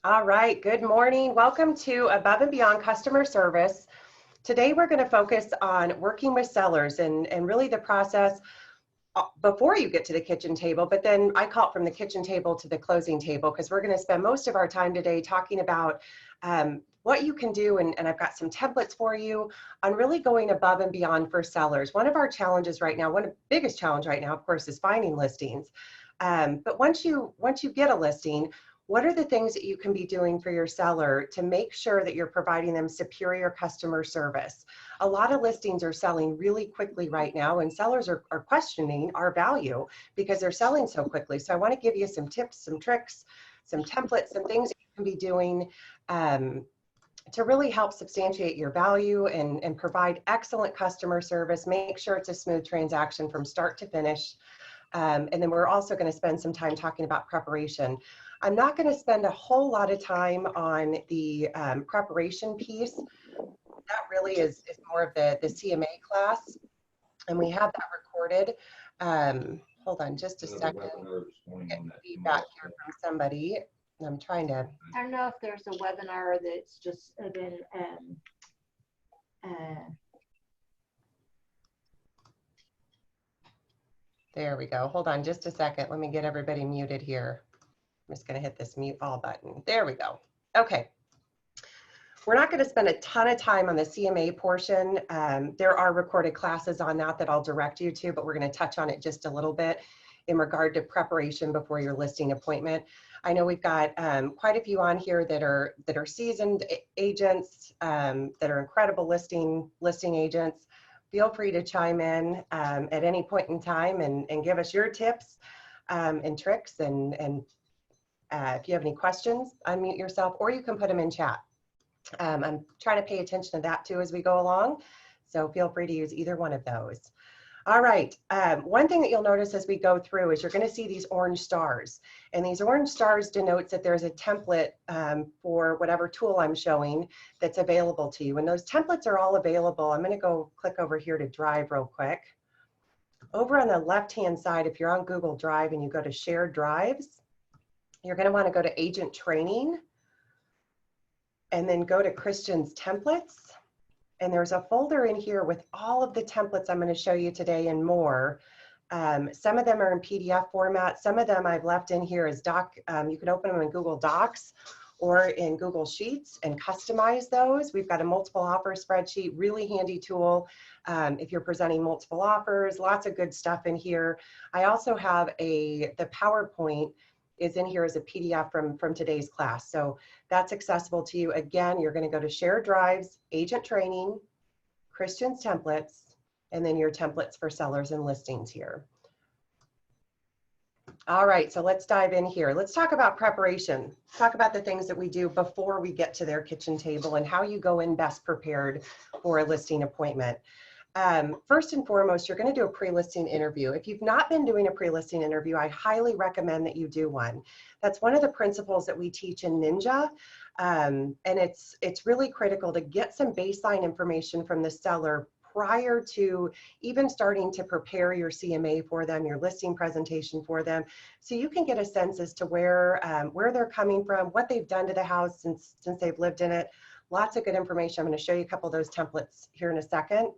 All right, good morning. Welcome to Above and Beyond Customer Service. Today we're going to focus on working with sellers and really the process before you get to the kitchen table, but then I call it from the kitchen table to the closing table, because we're going to spend most of our time today talking about what you can do, and I've got some templates for you on really going above and beyond for sellers. One of our challenges right now, one of the biggest challenge right now, of course, is finding listings. But once you get a listing, what are the things that you can be doing for your seller to make sure that you're providing them superior customer service? A lot of listings are selling really quickly right now, and sellers are questioning our value because they're selling so quickly. So I want to give you some tips, some tricks, some templates, some things that you can be doing to really help substantiate your value and provide excellent customer service. Make sure it's a smooth transaction from start to finish. And then we're also going to spend some time talking about preparation. I'm not going to spend a whole lot of time on the preparation piece. That really is more of the CMA class, and we have that recorded. Hold on just a second. Get feedback here from somebody. I'm trying to. I don't know if there's a webinar that's just been There we go. Hold on just a second. Let me get everybody muted here. I'm just going to hit this mute all button. There we go. Okay. We're not going to spend a ton of time on the CMA portion. There are recorded classes on that I'll direct you to, but we're going to touch on it just a little bit in regard to preparation before your listing appointment. I know we've got quite a few on here that are seasoned agents, that are incredible listing agents. Feel free to chime in at any point in time and give us your tips and tricks. And if you have any questions, unmute yourself, or you can put them in chat. I'm trying to pay attention to that too as we go along, so feel free to use either one of those. All right, one thing that you'll notice as we go through is you're going to see these orange stars, and these orange stars denotes that there's a template for whatever tool I'm showing that's available to you, and those templates are all available. I'm going to go click over here to Drive real quick. Over on the left-hand side, if you're on Google Drive and you go to Shared Drives, you're going to want to go to Agent Training, and then go to Christian's Templates. And there's a folder in here with all of the templates I'm going to show you today and more. Some of them are in PDF format. Some of them I've left in here as doc. You can open them in Google Docs or in Google Sheets and customize those. We've got a multiple offer spreadsheet, really handy tool if you're presenting multiple offers. Lots of good stuff in here. I also have the PowerPoint is in here as a PDF from today's class. So that's accessible to you. Again, you're going to go to Share Drives, Agent Training, Christian's Templates, and then your templates for sellers and listings here. All right, so let's dive in here. Let's talk about preparation. Talk about the things that we do before we get to their kitchen table and how you go in best prepared for a listing appointment. First and foremost, you're going to do a pre-listing interview. If you've not been doing a pre-listing interview, I highly recommend that you do one. That's one of the principles that we teach in Ninja, and it's really critical to get some baseline information from the seller prior to even starting to prepare your CMA for them, your listing presentation for them, so you can get a sense as to where they're coming from, what they've done to the house since they've lived in it. Lots of good information. I'm going to show you a couple of those templates here in a second.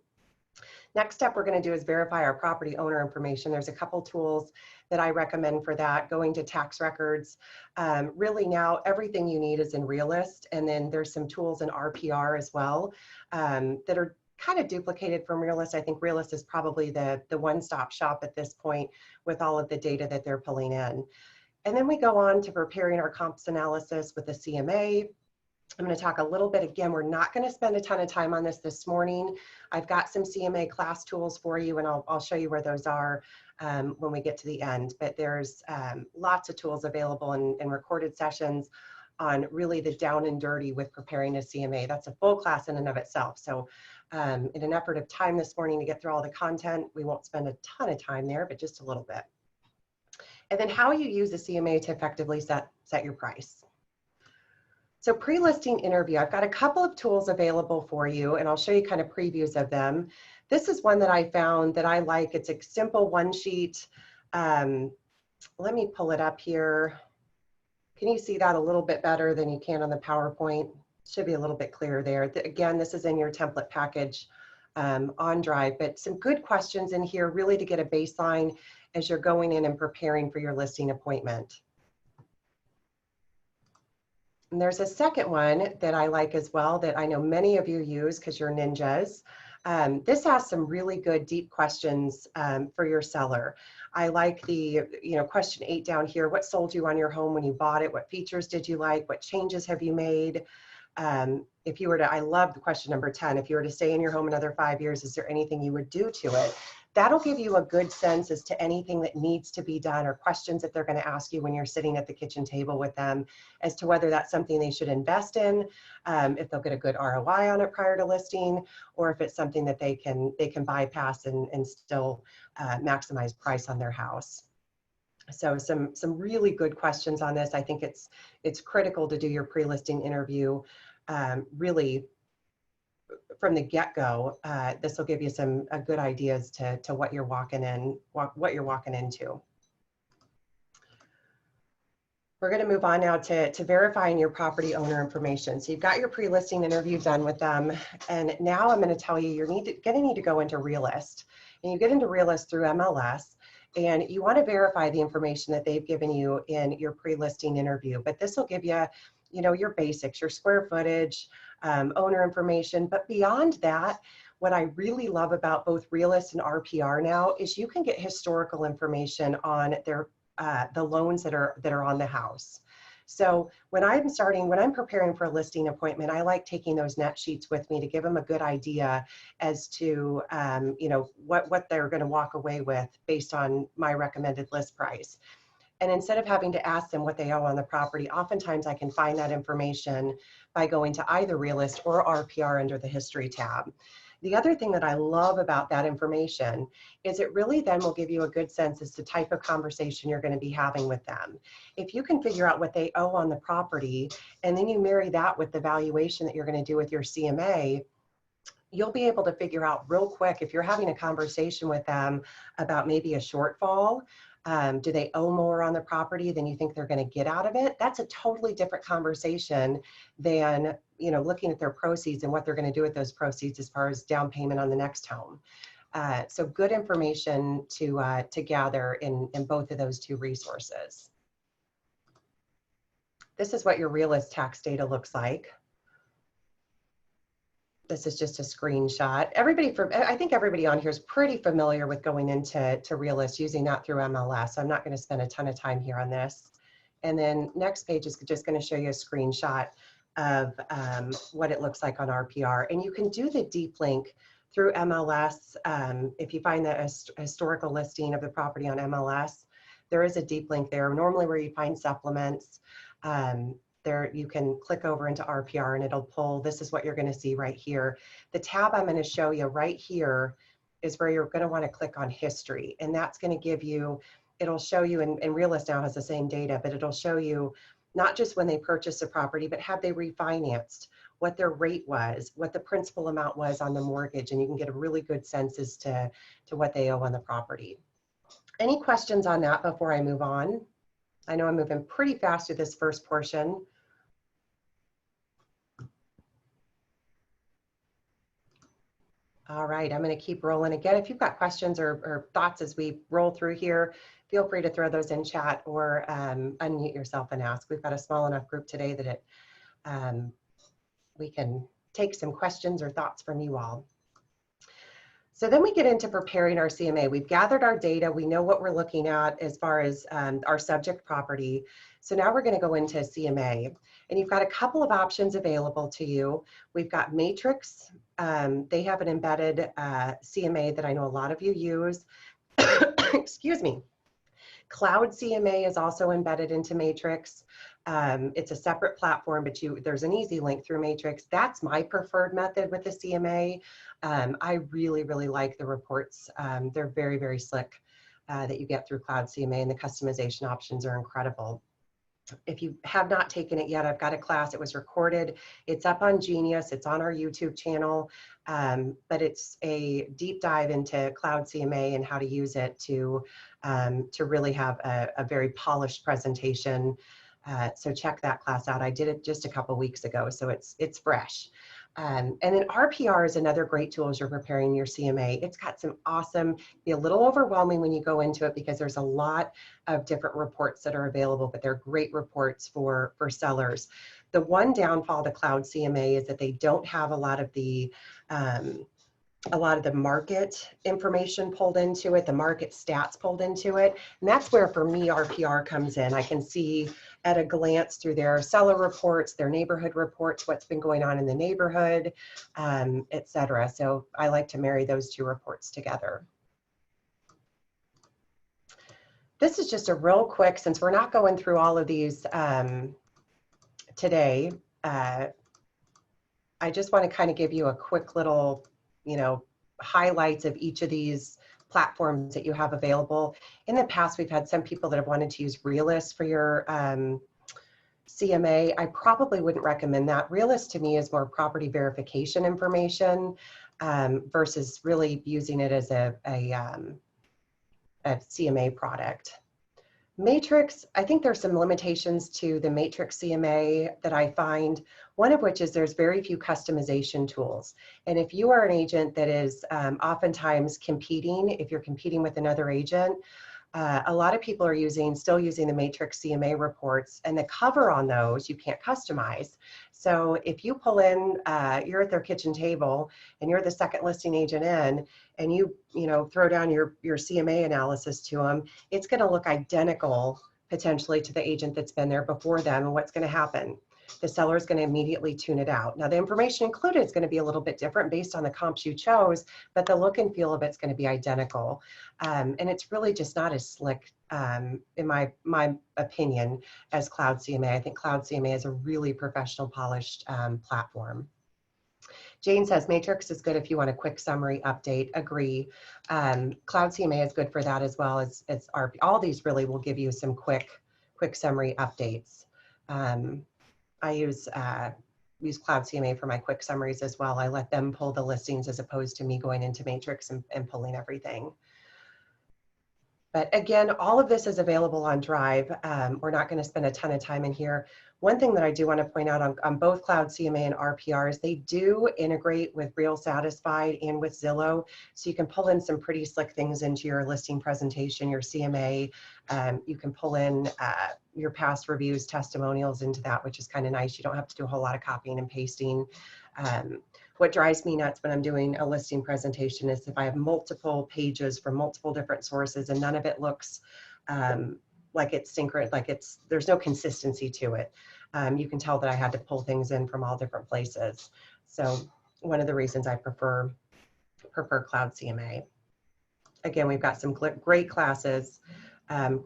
Next step we're going to do is verify our property owner information. There's a couple tools that I recommend for that, going to tax records. Really now everything you need is in Realist, and then there's some tools in RPR as well that are kind of duplicated from Realist. I think Realist is probably the one-stop shop at this point with all of the data that they're pulling in. And then we go on to preparing our comps analysis with the CMA. I'm going to talk a little bit, again, we're not going to spend a ton of time on this morning. I've got some CMA class tools for you, and I'll show you where those are when we get to the end. But there's lots of tools available in recorded sessions on really the down and dirty with preparing a CMA. That's a full class in and of itself. So in an effort of time this morning to get through all the content, we won't spend a ton of time there, but just a little bit. And then how you use the CMA to effectively set your price. So pre-listing interview, I've got a couple of tools available for you, and I'll show you kind of previews of them. This is one that I found that I like. It's a simple one sheet. Let me pull it up here. Can you see that a little bit better than you can on the PowerPoint? Should be a little bit clearer there. Again, this is in your template package on Drive, but some good questions in here really to get a baseline as you're going in and preparing for your listing appointment. And there's a second one that I like as well that I know many of you use because you're ninjas. This has some really good deep questions for your seller. I like the, question 8 down here. What sold you on your home when you bought it? What features did you like? What changes have you made? If you were to, I love the question number 10. If you were to stay in your home another 5 years, is there anything you would do to it? That'll give you a good sense as to anything that needs to be done or questions that they're going to ask you when you're sitting at the kitchen table with them as to whether that's something they should invest in, if they'll get a good ROI on it prior to listing, or if it's something that they can bypass and still maximize price on their house. So some really good questions on this. I think it's critical to do your pre-listing interview really from the get-go. This will give you some good ideas to what you're walking into. We're going to move on now to verifying your property owner information. So you've got your pre-listing interview done with them, and now I'm going to tell you going to need to go into Realist, and you get into Realist through MLS. And you want to verify the information that they've given you in your pre-listing interview. But this will give you, your basics, your square footage, owner information. But beyond that, what I really love about both Realist and RPR now is you can get historical information on the loans that are on the house. So when I'm preparing for a listing appointment, I like taking those net sheets with me to give them a good idea as to, what they're going to walk away with based on my recommended list price. And instead of having to ask them what they owe on the property, oftentimes I can find that information by going to either Realist or RPR under the History tab. The other thing that I love about that information is it really then will give you a good sense as to type of conversation you're going to be having with them. If you can figure out what they owe on the property, and then you marry that with the valuation that you're going to do with your CMA, you'll be able to figure out real quick if you're having a conversation with them about maybe a shortfall. Do they owe more on the property than you think they're going to get out of it? That's a totally different conversation than, looking at their proceeds and what they're going to do with those proceeds as far as down payment on the next home. So good information to gather in both of those two resources. This is what your Realist tax data looks like. This is just a screenshot. I think everybody on here is pretty familiar with going into Realist, using that through MLS. So I'm not going to spend a ton of time here on this. And then next page is just going to show you a screenshot of what it looks like on RPR. And you can do the deep link through MLS. If you find the historical listing of the property on MLS, there is a deep link there. Normally where you find supplements, there you can click over into RPR and it'll pull. This is what you're going to see right here. The tab I'm going to show you right here is where you're going to want to click on history, and that's going to give you, it'll show you, and Realist now has the same data, but it'll show you not just when they purchased a property, but have they refinanced, what their rate was, what the principal amount was on the mortgage, and you can get a really good sense as to what they owe on the property. Any questions on that before I move on? I know I'm moving pretty fast through this first portion. All right, I'm going to keep rolling. Again, if you've got questions or thoughts as we roll through here, feel free to throw those in chat or unmute yourself and ask. We've got a small enough group today that we can take some questions or thoughts from you all. So then we get into preparing our CMA. We've gathered our data. We know what we're looking at as far as our subject property. So now we're going to go into CMA. And you've got a couple of options available to you. We've got Matrix. They have an embedded CMA that I know a lot of you use. Excuse me. Cloud CMA is also embedded into Matrix. It's a separate platform, but there's an easy link through Matrix. That's my preferred method with the CMA. I really, really like the reports. They're very, very slick that you get through Cloud CMA, and the customization options are incredible. If you have not taken it yet, I've got a class. It was recorded. It's up on Genius. It's on our YouTube channel, but it's a deep dive into Cloud CMA and how to use it to really have a very polished presentation So check that class out. I did it just a couple weeks ago, so it's fresh. And then RPR is another great tool as you're preparing your CMA. It's got some awesome, be a little overwhelming when you go into it because there's a lot of different reports that are available, but they're great reports for sellers. The one downfall to Cloud CMA is that they don't have a lot of the market information pulled into it, the market stats pulled into it. And that's where, for me, RPR comes in. I can see at a glance through their seller reports, their neighborhood reports, what's been going on in the neighborhood, et cetera. So I like to marry those two reports together. This is just a real quick, since we're not going through all of these today, I just want to kind of give you a quick little, highlights of each of these platforms that you have available. In the past, we've had some people that have wanted to use Realist for your CMA. I probably wouldn't recommend that. Realist to me is more property verification information versus really using it as a CMA product. Matrix, I think there's some limitations to the Matrix CMA that I find, one of which is there's very few customization tools. And if you are an agent that is oftentimes competing, if you're competing with another agent, a lot of people are still using the Matrix CMA reports, and the cover on those you can't customize. So if you pull in, you're at their kitchen table and you're the second listing agent in, and you throw down your CMA analysis to them, it's going to look identical potentially to the agent that's been there before them. And what's going to happen? The seller is going to immediately tune it out. Now, the information included is going to be a little bit different based on the comps you chose, but the look and feel of it's going to be identical. And it's really just not as slick, in my opinion, as Cloud CMA. I think Cloud CMA is a really professional, polished platform. Jane says Matrix is good if you want a quick summary update. Agree. Cloud CMA is good for that as well as RP. All these really will give you some quick summary updates. I use Cloud CMA for my quick summaries as well. I let them pull the listings as opposed to me going into Matrix and pulling everything. But again, all of this is available on Drive. We're not going to spend a ton of time in here. One thing that I do want to point out on both Cloud CMA and RPR is they do integrate with Real Satisfied and with Zillow. So you can pull in some pretty slick things into your listing presentation, your CMA. You can pull in your past reviews, testimonials into that, which is kind of nice. You don't have to do a whole lot of copying and pasting. What drives me nuts when I'm doing a listing presentation is if I have multiple pages from multiple different sources and none of it looks like it's synchronous, there's no consistency to it. You can tell that I had to pull things in from all different places. So one of the reasons I prefer Cloud CMA. Again, we've got some great classes,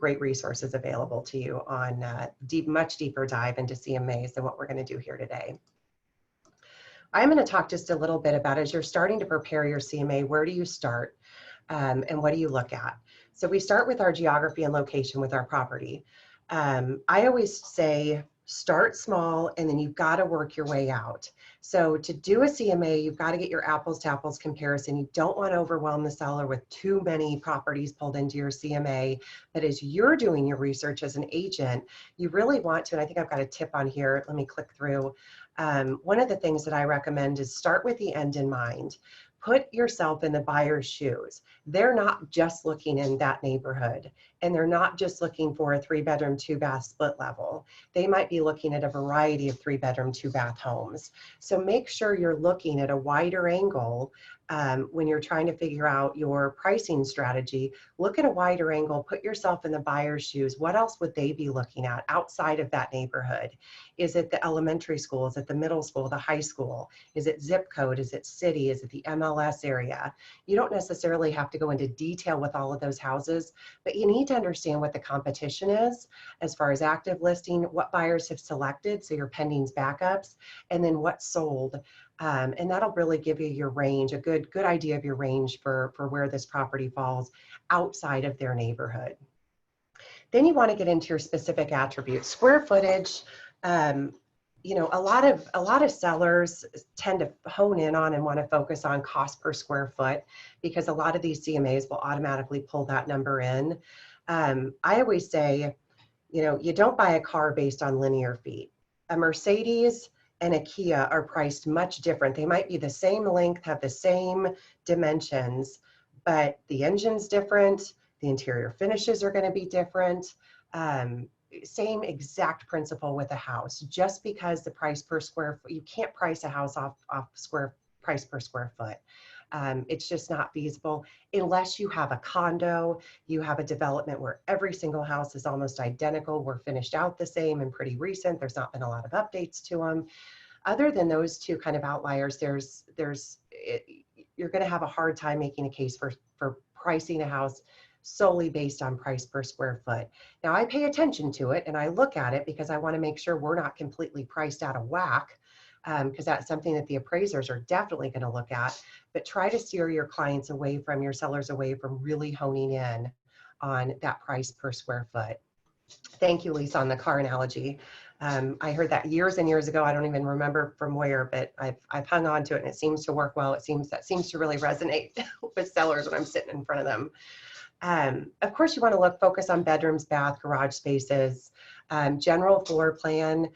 great resources available to you on much deeper dive into CMAs than what we're going to do here today. I'm going to talk just a little bit about, as you're starting to prepare your CMA, where do you start and what do you look at? So we start with our geography and location with our property. I always say start small and then you've got to work your way out. So to do a CMA, you've got to get your apples to apples comparison. You don't want to overwhelm the seller with too many properties pulled into your CMA. But as you're doing your research as an agent, you really want to, and I think I've got a tip on here. Let me click through. One of the things that I recommend is start with the end in mind. Put yourself in the buyer's shoes. They're not just looking in that neighborhood, and they're not just looking for a 3-bedroom, 2-bath split level. They might be looking at a variety of 3-bedroom, 2-bath homes. So make sure you're looking at a wider angle when you're trying to figure out your pricing strategy. Look at a wider angle, put yourself in the buyer's shoes. What else would they be looking at outside of that neighborhood? Is it the elementary school? Is it the middle school, the high school? Is it zip code? Is it city? Is it the MLS area? You don't necessarily have to go into detail with all of those houses, but you need to understand what the competition is as far as active listing, what buyers have selected, so your pendings backups, and then what's sold. And that'll really give you your range, a good idea of your range for where this property falls outside of their neighborhood. Then you want to get into your specific attributes. Square footage, you know, a lot of sellers tend to hone in on and want to focus on cost per square foot because a lot of these CMAs will automatically pull that number in. I always say, You know, you don't buy a car based on linear feet. A Mercedes and a Kia are priced much different. They might be the same length, have the same dimensions, but the engine's different, the interior finishes are going to be different. Same exact principle with a house. Just because the price per square foot, you can't price a house off price per square foot. It's just not feasible unless you have a condo, you have a development where every single house is almost identical, we're finished out the same and pretty recent. There's not been a lot of updates to them. Other than those two kind of outliers, you're going to have a hard time making a case for pricing a house solely based on price per square foot. Now, I pay attention to it and I look at it because I want to make sure we're not completely priced out of whack, because that's something that the appraisers are definitely going to look at. But try to steer your clients away from, your sellers away from really honing in on that price per square foot. Thank you, Lisa, on the car analogy. I heard that years and years ago. I don't even remember from where, but I've hung on to it and it seems to work well. That seems to really resonate with sellers when I'm sitting in front of them. Of course, you want to focus on bedrooms, bath, garage spaces, general floor plan.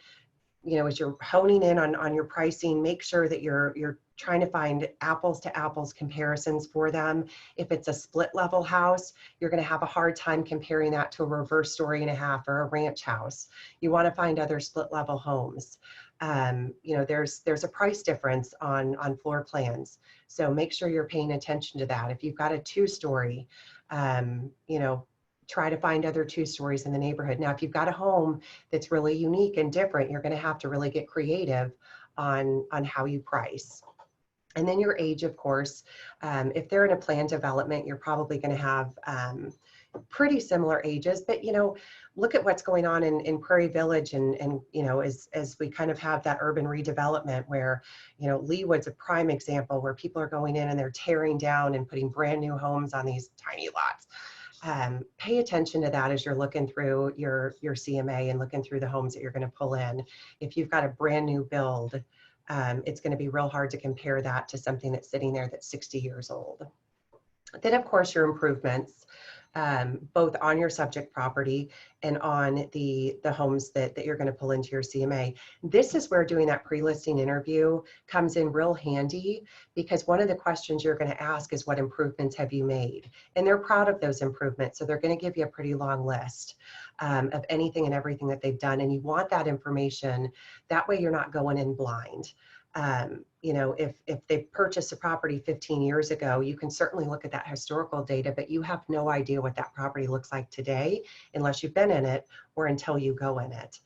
You know, as you're honing in on your pricing, make sure that you're trying to find apples to apples comparisons for them. If it's a split level house, you're going to have a hard time comparing that to a reverse story and a half or a ranch house. You want to find other split level homes. You know, there's a price difference on floor plans. So make sure you're paying attention to that. If you've got a 2-story, you know, try to find other 2 stories in the neighborhood. Now, if you've got a home that's really unique and different, you're going to have to really get creative on how you price. And then your age, of course. If they're in a planned development, you're probably going to have pretty similar ages. But, you know, look at what's going on in Prairie Village and you know, as we kind of have that urban redevelopment where, you know, Leewood's a prime example where people are going in and they're tearing down and putting brand new homes on these tiny lots. Pay attention to that as you're looking through your CMA and looking through the homes that you're going to pull in. If you've got a brand new build, it's going to be real hard to compare that to something that's sitting there that's 60 years old. Then, of course, your improvements, both on your subject property and on the homes that you're going to pull into your CMA. This is where doing that pre-listing interview comes in real handy, because one of the questions you're going to ask is, what improvements have you made? And they're proud of those improvements, so they're going to give you a pretty long list of anything and everything that they've done, and you want that information. That way you're not going in blind. You know, if they purchased a property 15 years ago, you can certainly look at that historical data, but you have no idea what that property looks like today unless you've been in it or until you go in it.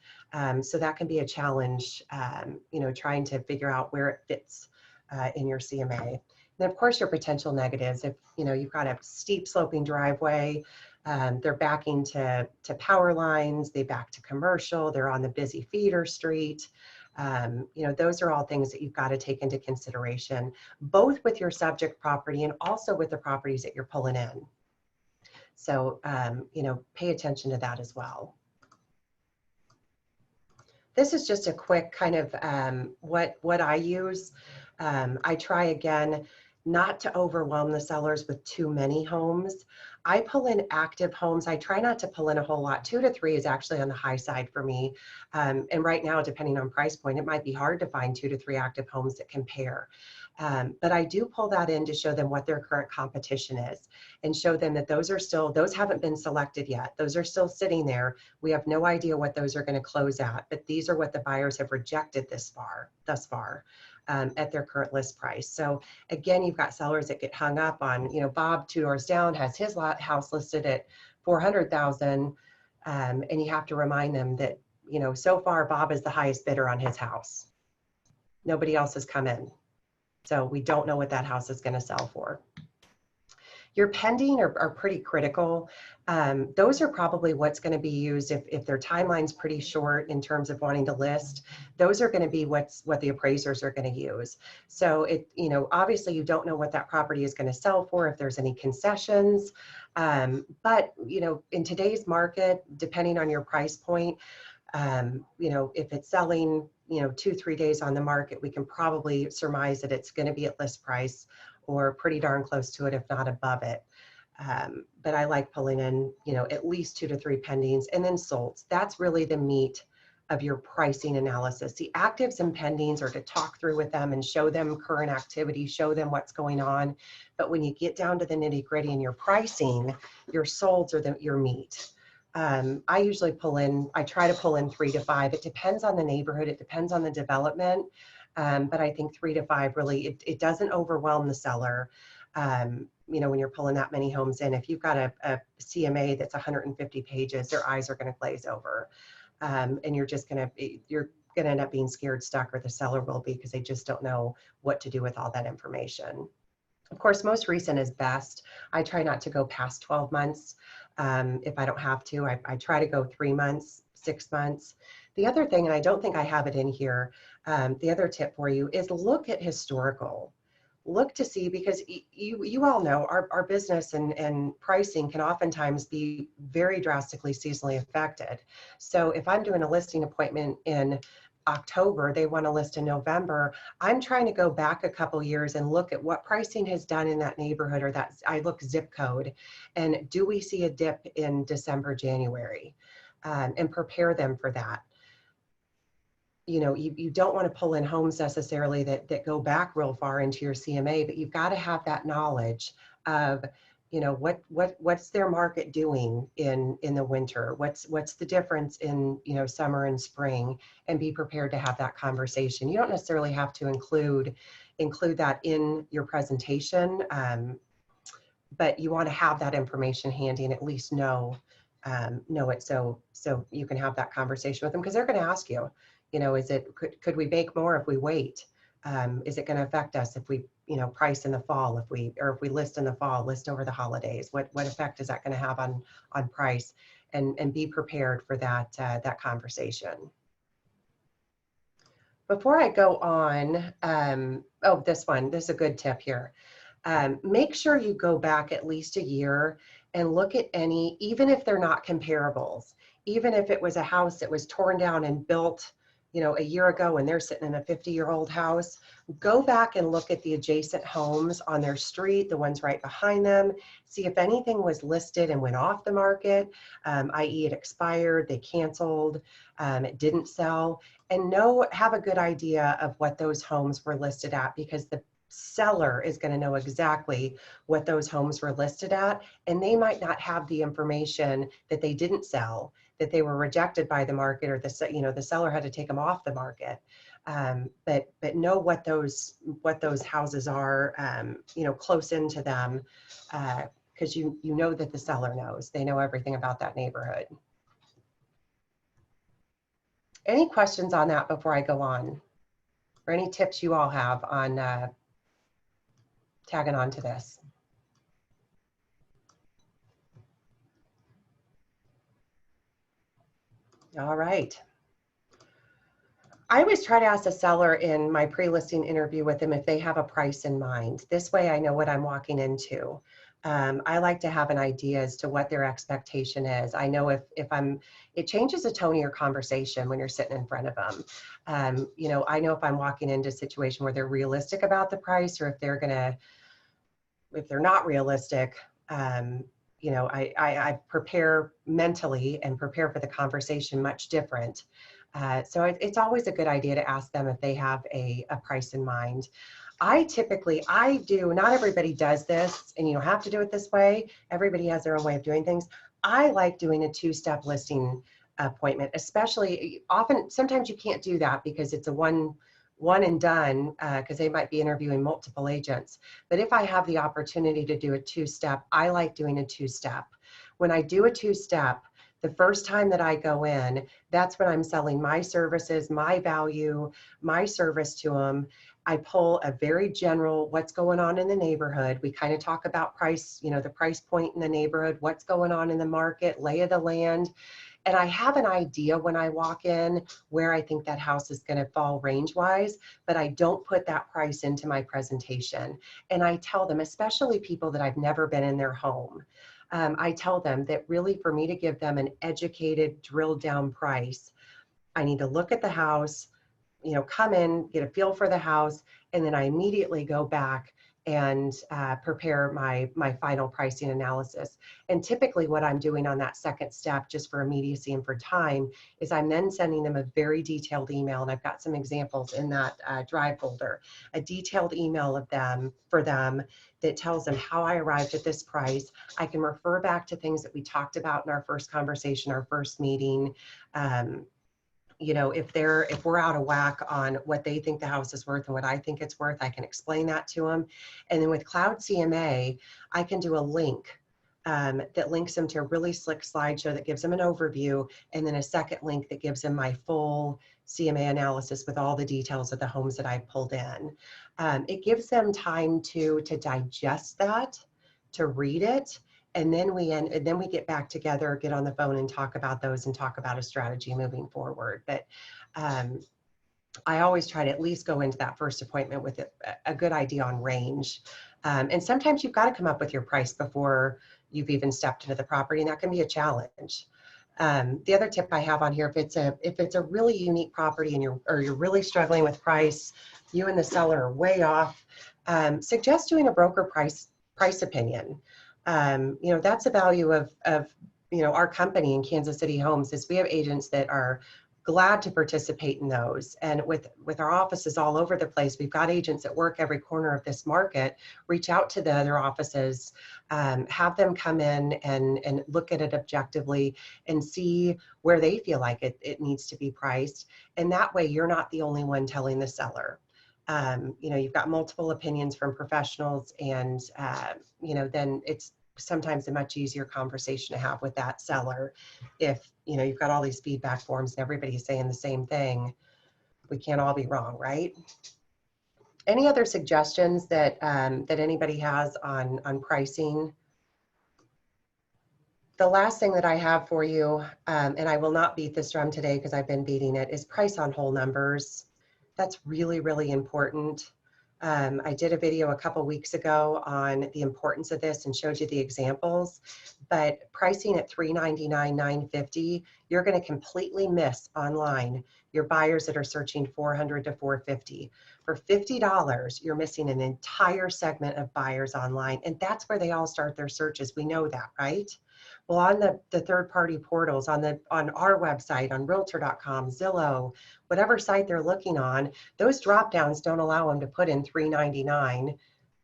So that can be a challenge, you know, trying to figure out where it fits in your CMA. And of course, your potential negatives. If, you know, you've got a steep sloping driveway, they're backing to power lines, they back to commercial, they're on the busy feeder street. You know, those are all things that you've got to take into consideration, both with your subject property and also with the properties that you're pulling in. So, you know, pay attention to that as well. This is just a quick kind of what I use. I try, again, not to overwhelm the sellers with too many homes. I pull in active homes. I try not to pull in a whole lot. 2 to 3 is actually on the high side for me. And right now, depending on price point, it might be hard to find 2 to 3 active homes that compare. But I do pull that in to show them what their current competition is and show them that those haven't been selected yet. Those are still sitting there. We have no idea what those are going to close at, but these are what the buyers have rejected thus far. At their current list price. So again, you've got sellers that get hung up on, you know, Bob 2 doors down has his house listed at 400,000, and you have to remind them that, you know, so far Bob is the highest bidder on his house. Nobody else has come in, so we don't know what that house is going to sell for. Your pending are pretty critical. Those are probably what's going to be used if their timeline's pretty short in terms of wanting to list. Those are going to be what the appraisers are going to use. So you know, obviously you don't know what that property is going to sell for, if there's any concessions. But you know, in today's market, depending on your price point, you know, if it's selling, you know, 2-3 days on the market, we can probably surmise that it's going to be at list price or pretty darn close to it, if not above it. But I like pulling in, at least 2 to 3 pendings and then solds. That's really the meat of your pricing analysis. The actives and pendings are to talk through with them and show them current activity, show them what's going on. But when you get down to the nitty gritty in your pricing, your solds are your meat. I usually I try to pull in 3 to 5. It depends on the neighborhood. It depends on the development. But I think 3 to 5 really, it doesn't overwhelm the seller. When you're pulling that many homes in, if you've got a CMA that's 150 pages, their eyes are going to glaze over. And you're going to end up being scared, stuck, or the seller will be, because they just don't know what to do with all that information. Of course, most recent is best. I try not to go past 12 months. If I don't have to, I try to go 3 months, 6 months. The other thing, and I don't think I have it in here, the other tip for you is look at historical. Look to see, because you all know our business and pricing can oftentimes be very drastically seasonally affected. So if I'm doing a listing appointment in October, they want to list in November, I'm trying to go back a couple years and look at what pricing has done in that neighborhood, or that I look zip code, and do we see a dip in December, January, and prepare them for that. You don't want to pull in homes necessarily that go back real far into your CMA, but you've got to have that knowledge of, what's their market doing in the winter? What's the difference in, summer and spring, and be prepared to have that conversation. You don't necessarily have to include that in your presentation, but you want to have that information handy and at least know it, so you can have that conversation with them, because they're going to ask you, could we make more if we wait? Is it going to affect us if we, price in the fall, if we list in the fall, list over the holidays? What effect is that going to have on price? And be prepared for that conversation. Before I go on, this is a good tip here. Make sure you go back at least a year and look at any, even if they're not comparables, even if it was a house that was torn down and built, a year ago, and they're sitting in a 50-year-old house, go back and look at the adjacent homes on their street, the ones right behind them, see if anything was listed and went off the market, i.e. it expired, they canceled, it didn't sell, and have a good idea of what those homes were listed at, because the seller is going to know exactly what those homes were listed at, and they might not have the information that they didn't sell, that they were rejected by the market, or the seller had to take them off the market. But know what those houses are, close into them, because you know that the seller knows. They know everything about that neighborhood. Any questions on that before I go on, or any tips you all have on tagging on to this? All right. I always try to ask the seller in my pre-listing interview with them if they have a price in mind. This way I know what I'm walking into. I like to have an idea as to what their expectation is. I know if it changes the tone of your conversation when you're sitting in front of them. I know if I'm walking into a situation where they're realistic about the price, or if they're not realistic, I prepare mentally and prepare for the conversation much different. So it's always a good idea to ask them if they have a price in mind. I do, not everybody does this, and you don't have to do it this way. Everybody has their own way of doing things. I like doing a 2-step listing appointment, especially sometimes you can't do that because it's a one and done, because they might be interviewing multiple agents. But if I have the opportunity to do a 2-step, I like doing a 2-step. When I do a 2-step, the first time that I go in, that's when I'm selling my services, my value, my service to them. I pull a very general, what's going on in the neighborhood. We kind of talk about price, the price point in the neighborhood, what's going on in the market, lay of the land. And I have an idea when I walk in where I think that house is going to fall range-wise, but I don't put that price into my presentation. And I tell them, especially people that I've never been in their home, I tell them that really for me to give them an educated, drilled down price, I need to look at the house, come in, get a feel for the house, and then I immediately go back and prepare my final pricing analysis. And typically what I'm doing on that second step, just for immediacy and for time, is I'm then sending them a very detailed email, and I've got some examples in that drive folder, a detailed email of them for them that tells them how I arrived at this price. I can refer back to things that we talked about in our first conversation, our first meeting. You know, if we're out of whack on what they think the house is worth and what I think it's worth, I can explain that to them. And then with Cloud CMA, I can do a link that links them to a really slick slideshow that gives them an overview, and then a second link that gives them my full CMA analysis with all the details of the homes that I've pulled in. It gives them time to digest that, to read it, and then we get back together, get on the phone and talk about those and talk about a strategy moving forward. But I always try to at least go into that first appointment with a good idea on range. And sometimes you've got to come up with your price before you've even stepped into the property, and that can be a challenge. The other tip I have on here, if it's a really unique property and you're really struggling with price, you and the seller are way off, suggest doing a broker price opinion. You know, that's the value of you know, our company in Kansas City Homes, is we have agents that are glad to participate in those. And with our offices all over the place, we've got agents that work every corner of this market. Reach out to the other offices, have them come in and look at it objectively and see where they feel like it needs to be priced. And that way you're not the only one telling the seller. You know, you've got multiple opinions from professionals, and you know, then it's sometimes a much easier conversation to have with that seller. If, you know, you've got all these feedback forms and everybody's saying the same thing, we can't all be wrong, right? Any other suggestions that that anybody has on pricing? The last thing that I have for you, and I will not beat this drum today because I've been beating it, is price on whole numbers. That's really, really important. I did a video a couple weeks ago on the importance of this and showed you the examples, but pricing at $399, $950, you're going to completely miss online your buyers that are searching $400 to $450. For $50, you're missing an entire segment of buyers online, and that's where they all start their searches. We know that, right? Well, on the third-party portals, on our website, on Realtor.com, Zillow, whatever site they're looking on, those drop-downs don't allow them to put in $399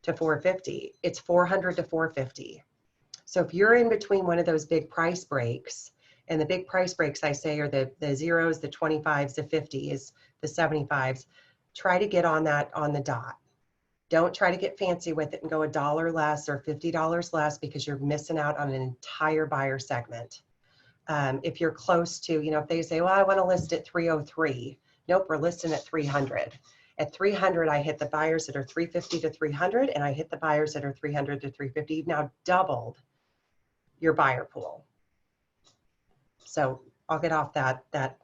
to $450. It's $400 to $450. So if you're in between one of those big price breaks, and the big price breaks I say are the zeros, the 25s, the 50s, the 75s, try to get on that on the dot. Don't try to get fancy with it and go $1 less or $50 less, because you're missing out on an entire buyer segment. If you're close to, you know, if they say, well, I want to list at 303. Nope, we're listing at 300. At 300, I hit the buyers that are 350 to 300, and I hit the buyers that are 300 to 350. You've now doubled your buyer pool. So I'll get off that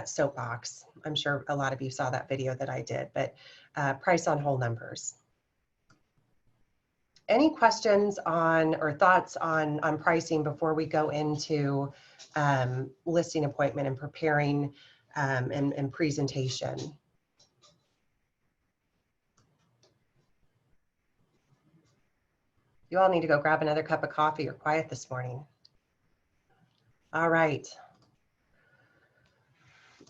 soapbox. I'm sure a lot of you saw that video that I did, but price on whole numbers. Any questions on or thoughts on pricing before we go into listing appointment and preparing and presentation? You all need to go grab another cup of coffee. You're quiet this morning. All right.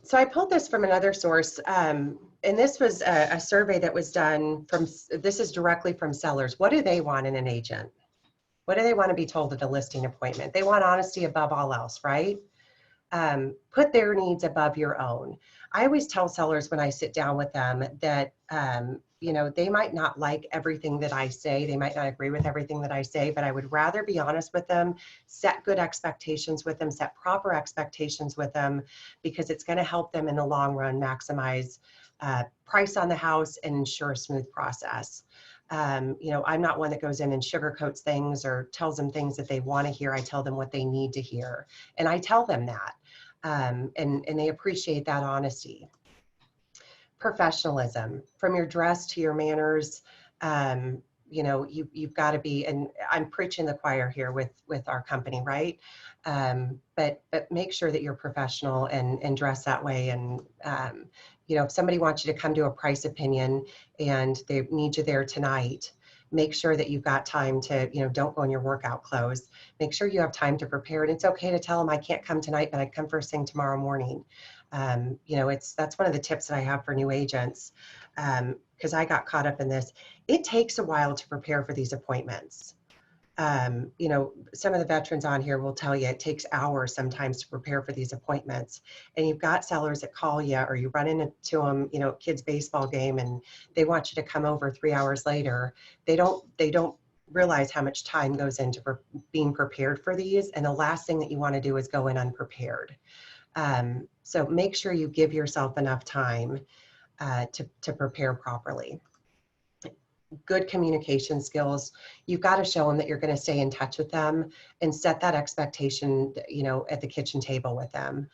So I pulled this from another source, and this was a survey that was done from, this is directly from sellers. What do they want in an agent? What do they want to be told at a listing appointment? They want honesty above all else, right? Put their needs above your own. I always tell sellers when I sit down with them that, you know, they might not like everything that I say. They might not agree with everything that I say, but I would rather be honest with them, set good expectations with them, set proper expectations with them, because it's going to help them in the long run maximize price on the house and ensure a smooth process. You know, I'm not one that goes in and sugarcoats things or tells them things that they want to hear. I tell them what they need to hear, and I tell them that, and they appreciate that honesty. Professionalism, from your dress to your manners. You know, you've got to be, and I'm preaching the choir here with our company, right? But make sure that you're professional and dress that way. And you know, if somebody wants you to come to a price opinion and they need you there tonight, make sure that you've got time to, don't go in your workout clothes. Make sure you have time to prepare. And it's okay to tell them I can't come tonight, but I come first thing tomorrow morning. That's one of the tips that I have for new agents, because I got caught up in this. It takes a while to prepare for these appointments. Some of the veterans on here will tell you it takes hours sometimes to prepare for these appointments. And you've got sellers that call you, or you run into them, kids' baseball game, and they want you to come over 3 hours later. They don't realize how much time goes into being prepared for these. And the last thing that you want to do is go in unprepared. So make sure you give yourself enough time to prepare properly. Good communication skills. You've got to show them that you're going to stay in touch with them and set that expectation, at the kitchen table with them.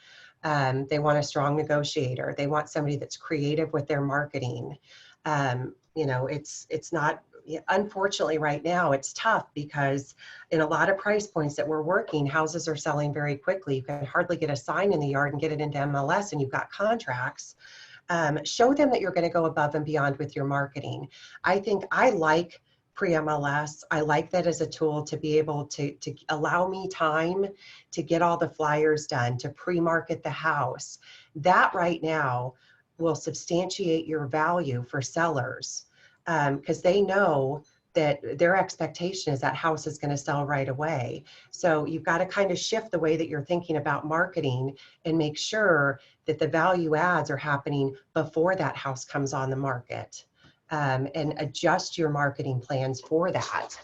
They want a strong negotiator. They want somebody that's creative with their marketing. It's not, unfortunately right now it's tough because in a lot of price points that we're working, houses are selling very quickly. You can hardly get a sign in the yard and get it into MLS, and you've got contracts. Show them that you're going to go above and beyond with your marketing. I think I like pre-MLS. I like that as a tool to be able to allow me time to get all the flyers done, to pre-market the house. That right now will substantiate your value for sellers, because they know that their expectation is that house is going to sell right away. So you've got to kind of shift the way that you're thinking about marketing and make sure that the value adds are happening before that house comes on the market, and adjust your marketing plans for that.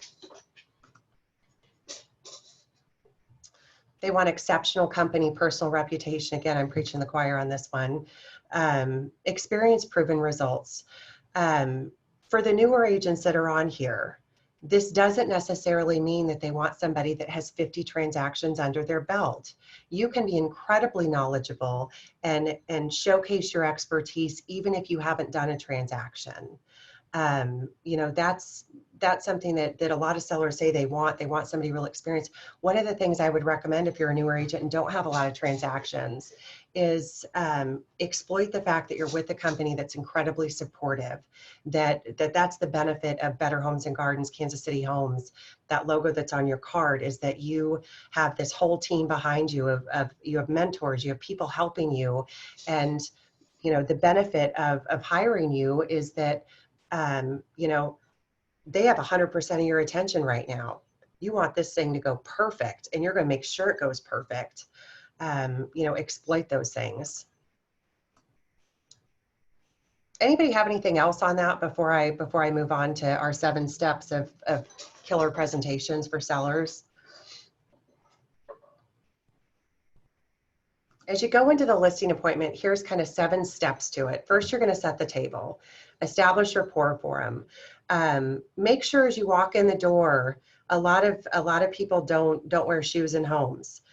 They want exceptional company, personal reputation. Again, I'm preaching the choir on this one. Experience proven results. For the newer agents that are on here, this doesn't necessarily mean that they want somebody that has 50 transactions under their belt. You can be incredibly knowledgeable and showcase your expertise even if you haven't done a transaction. That's something that a lot of sellers say they want. They want somebody real experienced. One of the things I would recommend if you're a newer agent and don't have a lot of transactions is exploit the fact that you're with a company that's incredibly supportive, that's the benefit of Better Homes and Gardens, Kansas City Homes. That logo that's on your card is that you have this whole team behind you you have mentors, you have people helping you. And, the benefit of hiring you is that, they have 100% of your attention right now. You want this thing to go perfect, and you're going to make sure it goes perfect. Exploit those things. Anybody have anything else on that before I move on to our 7 steps of killer presentations for sellers? As you go into the listing appointment, here's kind of 7 steps to it. First, you're going to set the table, establish rapport for them. Make sure as you walk in the door, a lot of people don't wear shoes in homes.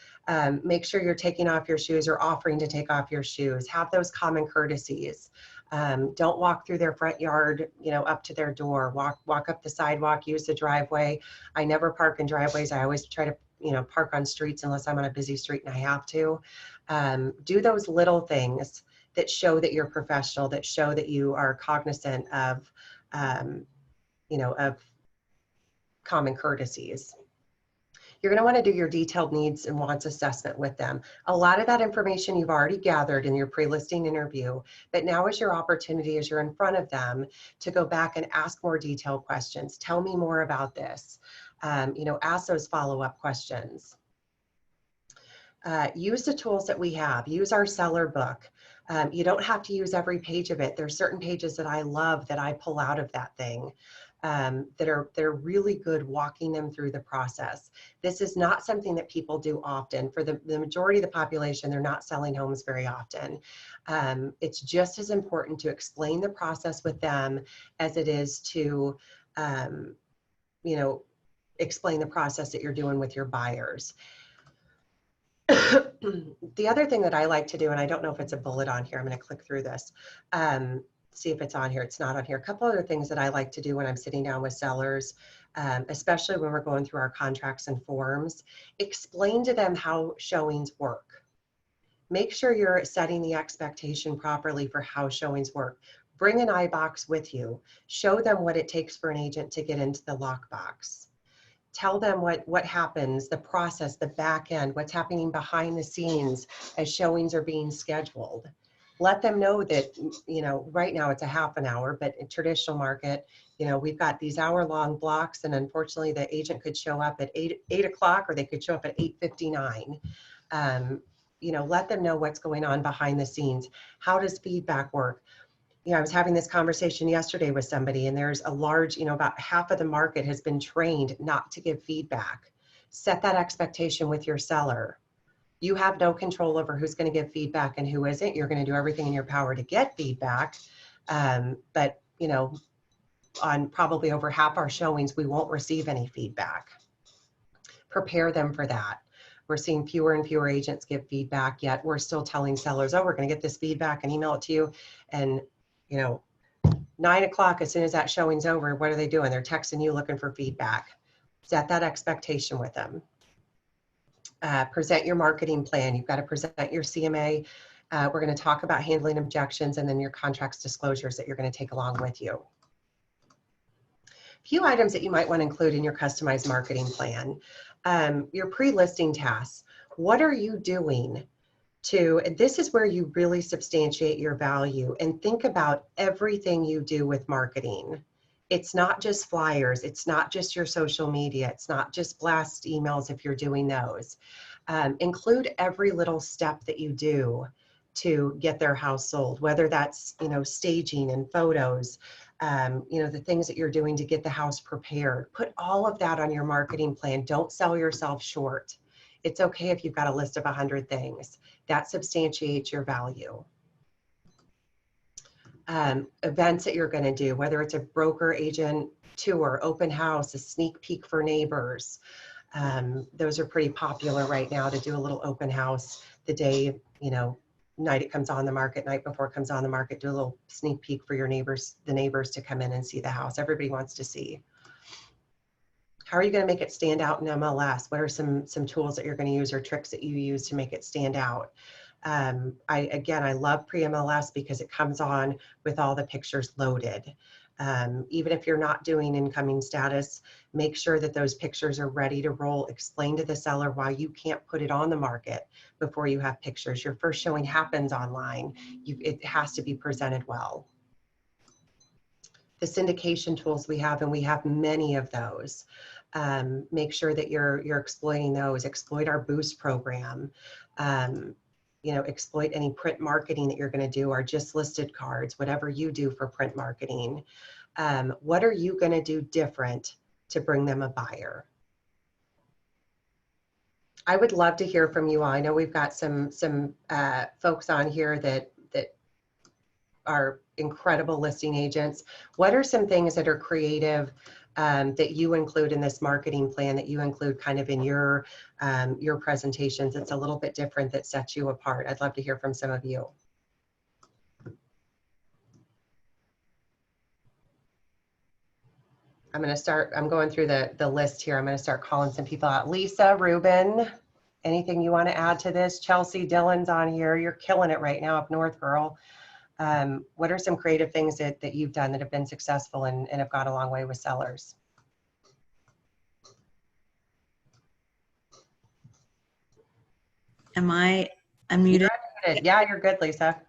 Make sure you're taking off your shoes or offering to take off your shoes. Have those common courtesies. Don't walk through their front yard, up to their door. Walk up the sidewalk, use the driveway. I never park in driveways. I always try to, park on streets unless I'm on a busy street and I have to. Do those little things that show that you're professional, that show that you are cognizant of, of common courtesies. You're going to want to do your detailed needs and wants assessment with them. A lot of that information you've already gathered in your pre-listing interview, but now is your opportunity as you're in front of them to go back and ask more detailed questions. Tell me more about this. Ask those follow-up questions. Use the tools that we have. Use our seller book. You don't have to use every page of it. There's certain pages that I love that I pull out of that thing. They're really good walking them through the process. This is not something that people do often. For the majority of the population, they're not selling homes very often. It's just as important to explain the process with them as it is to, explain the process that you're doing with your buyers. The other thing that I like to do, and I don't know if it's a bullet on here, I'm going to click through this. See if it's on here. It's not on here. A couple other things that I like to do when I'm sitting down with sellers, especially when we're going through our contracts and forms, explain to them how showings work. Make sure you're setting the expectation properly for how showings work. Bring an iBox with you. Show them what it takes for an agent to get into the lockbox. Tell them what happens, the process, the back end, what's happening behind the scenes as showings are being scheduled. Let them know that, you know, right now it's a half an hour, but in traditional market, you know, we've got these hour-long blocks, and unfortunately the agent could show up at 8 o'clock, or they could show up at 8:59. You know, let them know what's going on behind the scenes. How does feedback work? You know, I was having this conversation yesterday with somebody, and there's a large, you know, about half of the market has been trained not to give feedback. Set that expectation with your seller. You have no control over who's going to give feedback and who isn't. You're going to do everything in your power to get feedback. But, you know, on probably over half our showings, we won't receive any feedback. Prepare them for that. We're seeing fewer and fewer agents give feedback, yet we're still telling sellers, oh, we're going to get this feedback and email it to you. And, you know, 9 o'clock, as soon as that showing's over, what are they doing? They're texting you looking for feedback. Set that expectation with them. Present your marketing plan. You've got to present your CMA. We're going to talk about handling objections, and then your contracts disclosures that you're going to take along with you. A few items that you might want to include in your customized marketing plan. Your pre-listing tasks. What are you doing and this is where you really substantiate your value, and think about everything you do with marketing. It's not just flyers. It's not just your social media. It's not just blast emails if you're doing those. Include every little step that you do to get their house sold, whether that's, you know, staging and photos, you know, the things that you're doing to get the house prepared. Put all of that on your marketing plan. Don't sell yourself short. It's okay if you've got a list of 100 things. That substantiates your value. Events that you're going to do, whether it's a broker agent tour, open house, a sneak peek for neighbors. Those are pretty popular right now, to do a little open house the day, you know, night it comes on the market, night before it comes on the market, do a little sneak peek for your neighbors, the neighbors to come in and see the house. Everybody wants to see. How are you going to make it stand out in MLS? What are some tools that you're going to use, or tricks that you use to make it stand out? I love pre-MLS because it comes on with all the pictures loaded. Even if you're not doing incoming status, make sure that those pictures are ready to roll. Explain to the seller why you can't put it on the market before you have pictures. Your first showing happens online. It has to be presented well. The syndication tools we have, and we have many of those. Make sure that you're exploiting those. Exploit our boost program. You know, exploit any print marketing that you're going to do, our just listed cards, whatever you do for print marketing. What are you going to do different to bring them a buyer? I would love to hear from you all. I know we've got some folks on here that are incredible listing agents. What are some things that are creative that you include in this marketing plan, that you include kind of in your presentations? It's a little bit different, that sets you apart. I'd love to hear from some of you. I'm going through the list here. I'm going to start calling some people out. Lisa, Ruben, anything you want to add to this? Chelsea, Dylan's on here. You're killing it right now up north, girl. What are some creative things that you've done that have been successful and have gone a long way with sellers? Am I unmuted? Yeah, you're good, Lisa.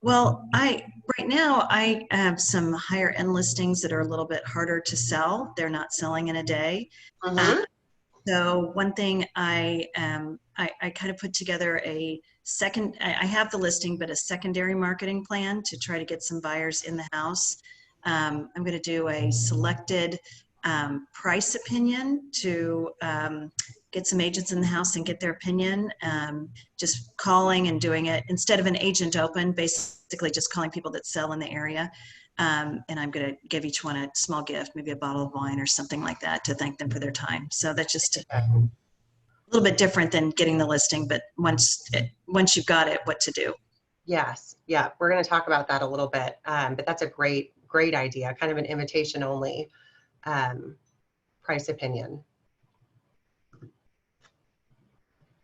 Well, right now I have some higher end listings that are a little bit harder to sell. They're not selling in a day. So one thing I kind of put together I have the listing, but a secondary marketing plan to try to get some buyers in the house. I'm going to do a selected price opinion to get some agents in the house and get their opinion. Just calling and doing it instead of an agent open, basically just calling people that sell in the area. And I'm going to give each one a small gift, maybe a bottle of wine or something like that, to thank them for their time. So that's just a little bit different than getting the listing, but once you've got it, what to do. Yes. Yeah. We're going to talk about that a little bit. But that's a great idea. Kind of an invitation only price opinion.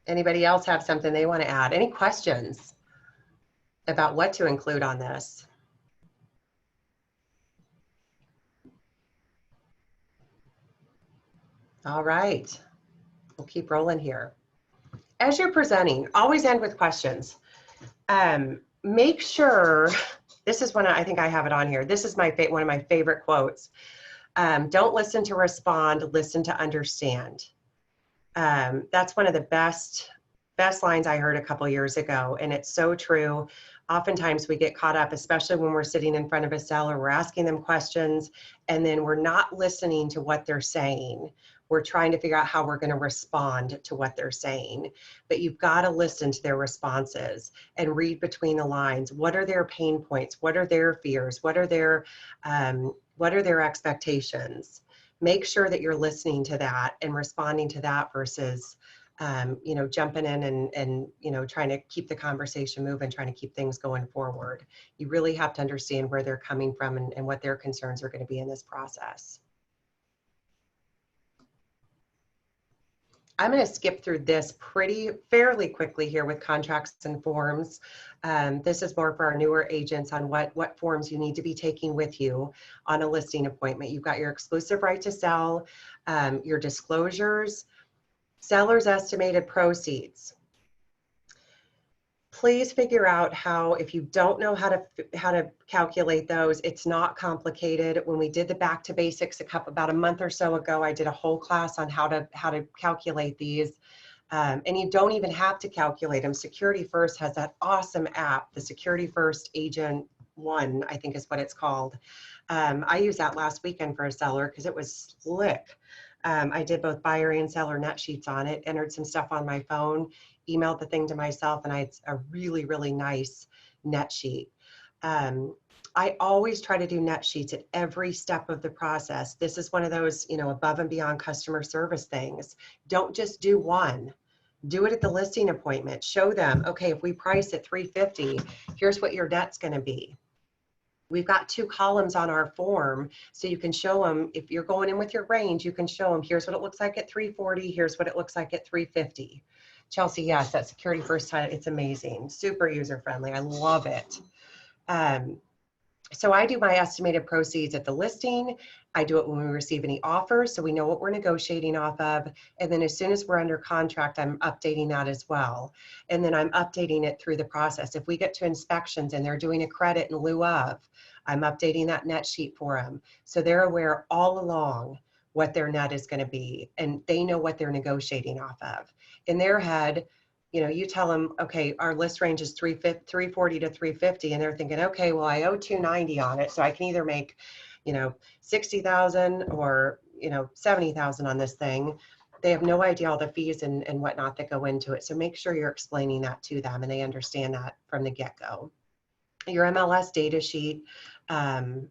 Anybody else have something they want to add? Any questions about what to include on this? All right, we'll keep rolling here. As you're presenting, always end with questions. Make sure, this is one, I think I have it on here. This is one of my favorite quotes. Don't listen to respond, listen to understand. That's one of the best lines I heard a couple years ago, and it's so true. Oftentimes we get caught up, especially when we're sitting in front of a seller, we're asking them questions, and then we're not listening to what they're saying. We're trying to figure out how we're going to respond to what they're saying. But you've got to listen to their responses and read between the lines. What are their pain points? What are their fears? What are their expectations? Make sure that you're listening to that and responding to that versus jumping in and trying to keep the conversation moving, trying to keep things going forward. You really have to understand where they're coming from and what their concerns are going to be in this process. I'm going to skip through this fairly quickly here with contracts and forms. This is more for our newer agents on what forms you need to be taking with you on a listing appointment. You've got your exclusive right to sell, your disclosures, seller's estimated proceeds. Please figure out how, if you don't know how to calculate those, it's not complicated. When we did the back to basics about a month or so ago, I did a whole class on how to calculate these. And you don't even have to calculate them. Security First has that awesome app, the Security First Agent 1, I think is what it's called. I used that last weekend for a seller because it was slick. I did both buyer and seller net sheets on it, entered some stuff on my phone, emailed the thing to myself, and I had a really, really nice net sheet. I always try to do net sheets at every step of the process. This is one of those, above and beyond customer service things. Don't just do one. Do it at the listing appointment. Show them, okay, if we price at $350, here's what your net's going to be. We've got 2 columns on our form, so you can show them, if you're going in with your range, you can show them, here's what it looks like at $340, here's what it looks like at $350. Chelsea, yes, that Security First title, it's amazing, super user-friendly, I love it. So I do my estimated proceeds at the listing. I do it when we receive any offers, so we know what we're negotiating off of. And then as soon as we're under contract, I'm updating that as well. And then I'm updating it through the process. If we get to inspections and they're doing a credit in lieu of, I'm updating that net sheet for them. So they're aware all along what their net is going to be, and they know what they're negotiating off of. In their head, you tell them, okay, our list range is 340 to 350, and they're thinking, okay, well, I owe 290 on it, so I can either make, 60,000 or 70,000 on this thing. They have no idea all the fees and whatnot that go into it. So make sure you're explaining that to them and they understand that from the get-go. Your MLS data sheet, and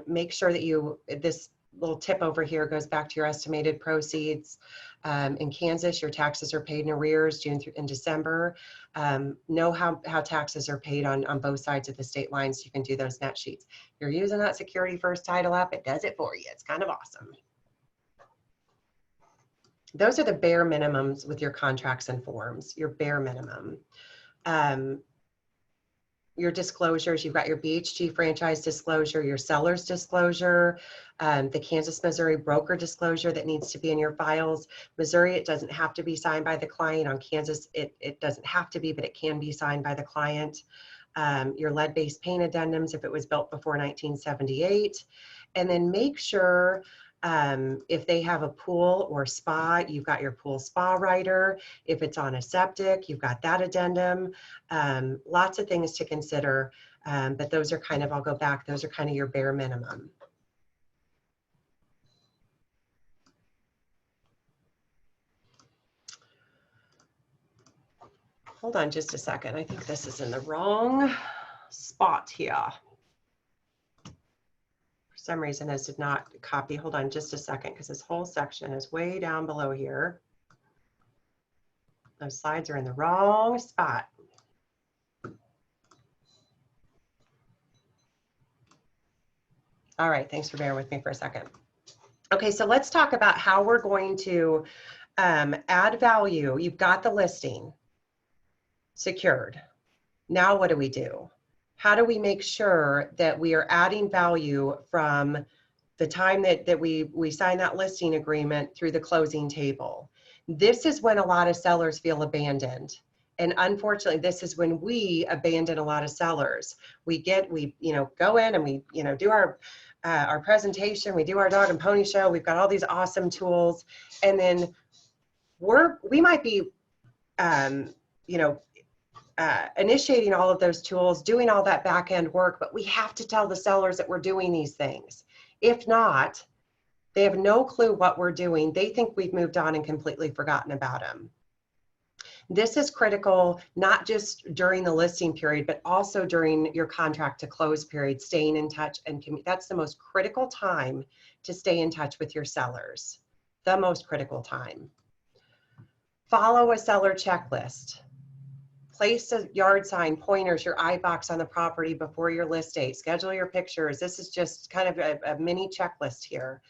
make sure that this little tip over here goes back to your estimated proceeds. In Kansas, your taxes are paid in arrears June and December. Know how taxes are paid on both sides of the state line, so you can do those net sheets. You're using that Security First title app, it does it for you. It's kind of awesome. Those are the bare minimums with your contracts and forms, your bare minimum. Your disclosures, you've got your BHG franchise disclosure, your seller's disclosure, the Kansas, Missouri broker disclosure that needs to be in your files. Missouri, it doesn't have to be signed by the client. On Kansas, it doesn't have to be, but it can be signed by the client. Your lead-based paint addendums if it was built before 1978. And then make sure if they have a pool or spa, you've got your pool spa rider. If it's on a septic, you've got that addendum. Lots of things to consider, but those are kind of, I'll go back, those are kind of your bare minimum. Hold on just a second. I think this is in the wrong spot here. For some reason, this did not copy. Hold on just a second, because this whole section is way down below here. Those slides are in the wrong spot. All right, thanks for bearing with me for a second. Okay, so let's talk about how we're going to add value. You've got the listing secured. Now what do we do? How do we make sure that we are adding value from the time that we sign that listing agreement through the closing table. This is when a lot of sellers feel abandoned. And unfortunately, this is when we abandon a lot of sellers. We go in and we, do our presentation, we do our dog and pony show. We've got all these awesome tools. And then we might be, initiating all of those tools, doing all that back end work, but we have to tell the sellers that we're doing these things. If not, they have no clue what we're doing. They think we've moved on and completely forgotten about them. This is critical, not just during the listing period, but also during your contract to close period, staying in touch. And that's the most critical time to stay in touch with your sellers, the most critical time. Follow a seller checklist. Place a yard sign, pointers, your iBox on the property before your list date. Schedule your pictures. This is just kind of a mini checklist here.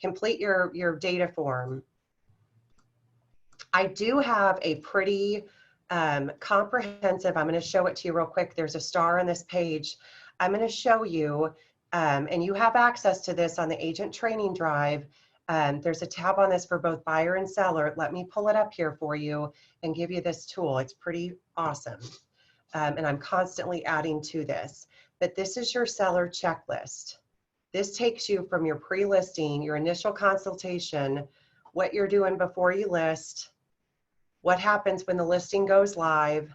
Complete your data form. I do have a pretty comprehensive, I'm going to show it to you real quick. There's a star on this page. I'm going to show you, and you have access to this on the agent training drive. There's a tab on this for both buyer and seller. Let me pull it up here for you and give you this tool. It's pretty awesome. And I'm constantly adding to this. But this is your seller checklist. This takes you from your pre-listing, your initial consultation, what you're doing before you list, what happens when the listing goes live,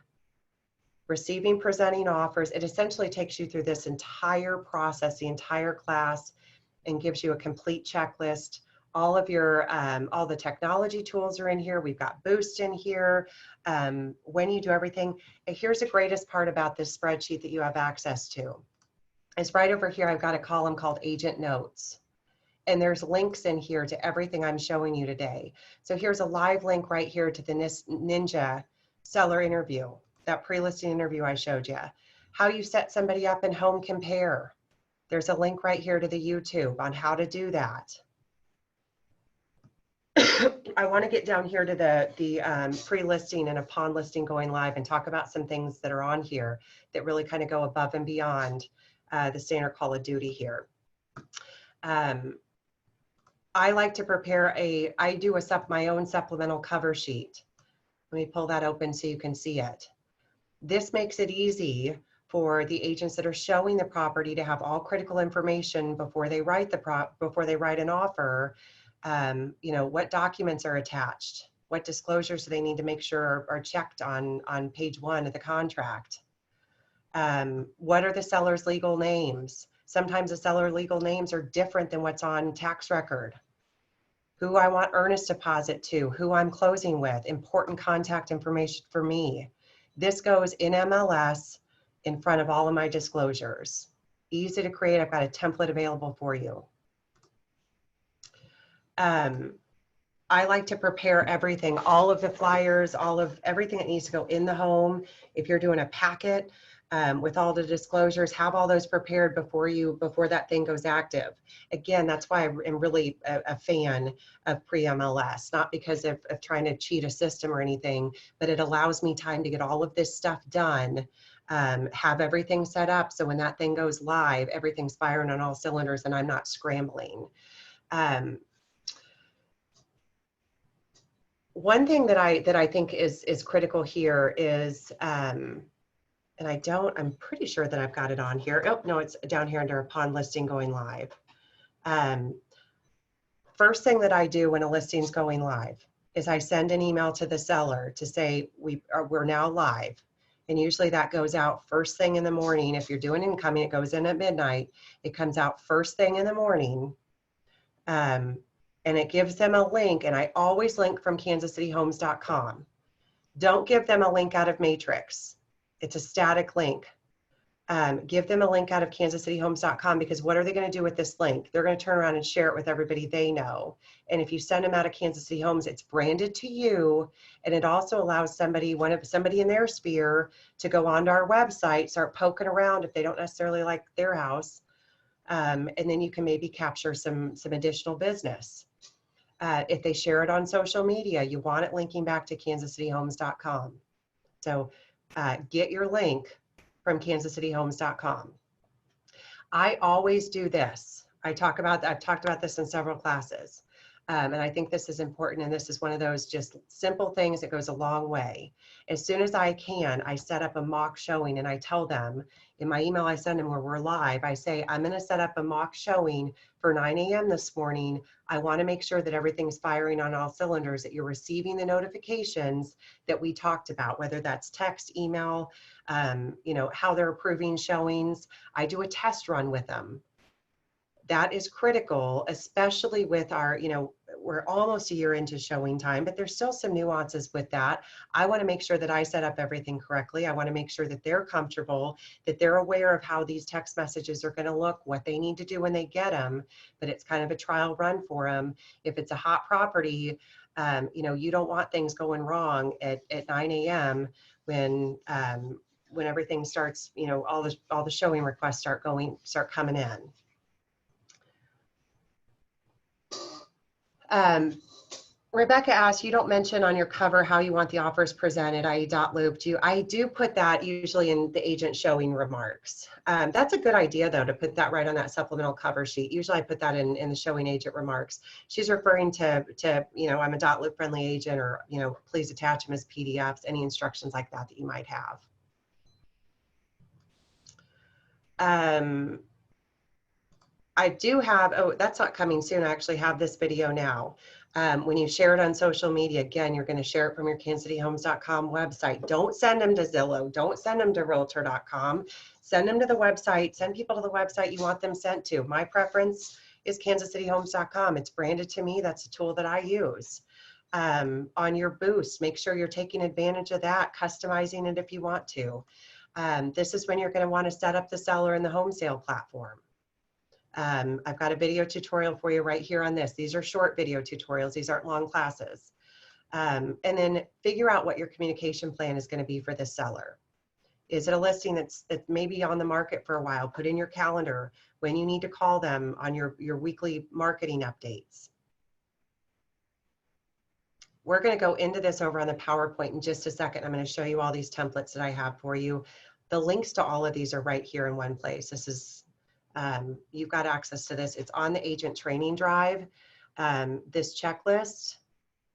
receiving, presenting offers. It essentially takes you through this entire process, the entire class, and gives you a complete checklist. All of your, all the technology tools are in here. We've got Boost in here. When you do everything. And here's the greatest part about this spreadsheet that you have access to. It's right over here. I've got a column called Agent Notes. And there's links in here to everything I'm showing you today. So here's a live link right here to the Ninja seller interview, that pre-listing interview I showed you. How you set somebody up in Home Compare. There's a link right here to the YouTube on how to do that. I want to get down here to the pre-listing and upon listing going live and talk about some things that are on here that really kind of go above and beyond the standard call of duty here. I like to prepare I do my own supplemental cover sheet. Let me pull that open so you can see it. This makes it easy for the agents that are showing the property to have all critical information before they write an offer. What documents are attached, what disclosures do they need to make sure are checked on page 1 of the contract. What are the seller's legal names? Sometimes the seller legal names are different than what's on tax record. Who I want earnest deposit to, who I'm closing with, important contact information for me. This goes in MLS in front of all of my disclosures. Easy to create. I've got a template available for you. I like to prepare everything, all of the flyers, everything that needs to go in the home. If you're doing a packet with all the disclosures, have all those prepared before that thing goes active. Again, that's why I'm really a fan of pre-MLS, not because of trying to cheat a system or anything, but it allows me time to get all of this stuff done, have everything set up so when that thing goes live, everything's firing on all cylinders and I'm not scrambling. One thing that I think is critical here is, and I'm pretty sure that I've got it on here. Oh, no, it's down here under upon listing going live. First thing that I do when a listing's going live is I send an email to the seller to say we're now live. And usually that goes out first thing in the morning. If you're doing incoming, it goes in at midnight. It comes out first thing in the morning. And it gives them a link, and I always link from kansascityhomes.com. Don't give them a link out of Matrix. It's a static link. Give them a link out of kansascityhomes.com, because what are they going to do with this link? They're going to turn around and share it with everybody they know. And if you send them out of Kansas City Homes, it's branded to you, and it also allows somebody in their sphere to go onto our website, start poking around if they don't necessarily like their house, and then you can maybe capture some additional business. If they share it on social media, you want it linking back to kansascityhomes.com. So get your link from kansascityhomes.com. I always do this. I've talked about this in several classes. And I think this is important, and this is one of those just simple things that goes a long way. As soon as I can, I set up a mock showing, and I tell them in my email I send them where we're live, I say, I'm going to set up a mock showing for 9 a.m. this morning. I want to make sure that everything's firing on all cylinders, that you're receiving the notifications that we talked about, whether that's text, email, you know, how they're approving showings. I do a test run with them. That is critical, especially with our, you know, we're almost a year into showing time, but there's still some nuances with that. I want to make sure that I set up everything correctly. I want to make sure that they're comfortable, that they're aware of how these text messages are going to look, what they need to do when they get them, but it's kind of a trial run for them. If it's a hot property, you know, you don't want things going wrong at 9 a.m. when everything starts, you know, all the showing requests start coming in. Rebecca asked, you don't mention on your cover how you want the offers presented, i.e. dot loop. I do put that usually in the agent showing remarks. That's a good idea though, to put that right on that supplemental cover sheet. Usually I put that in the showing agent remarks. She's referring to, you know, I'm a dot loop friendly agent, or, you know, please attach them as PDFs, any instructions like that that you might have. I do have, oh, that's not coming soon. I actually have this video now. When you share it on social media, again, you're going to share it from your KansasCityHomes.com website. Don't send them to Zillow. Don't send them to Realtor.com. Send them to the website. Send people to the website you want them sent to. My preference is KansasCityHomes.com. It's branded to me. That's a tool that I use. On your boost, make sure you're taking advantage of that, customizing it if you want to. This is when you're going to want to set up the seller in the home sale platform. I've got a video tutorial for you right here on this. These are short video tutorials. These aren't long classes. And then figure out what your communication plan is going to be for the seller. Is it a listing that's maybe on the market for a while? Put in your calendar when you need to call them on your weekly marketing updates. We're going to go into this over on the PowerPoint in just a second. I'm going to show you all these templates that I have for you. The links to all of these are right here in one place. This is you've got access to this. It's on the agent training drive. This checklist,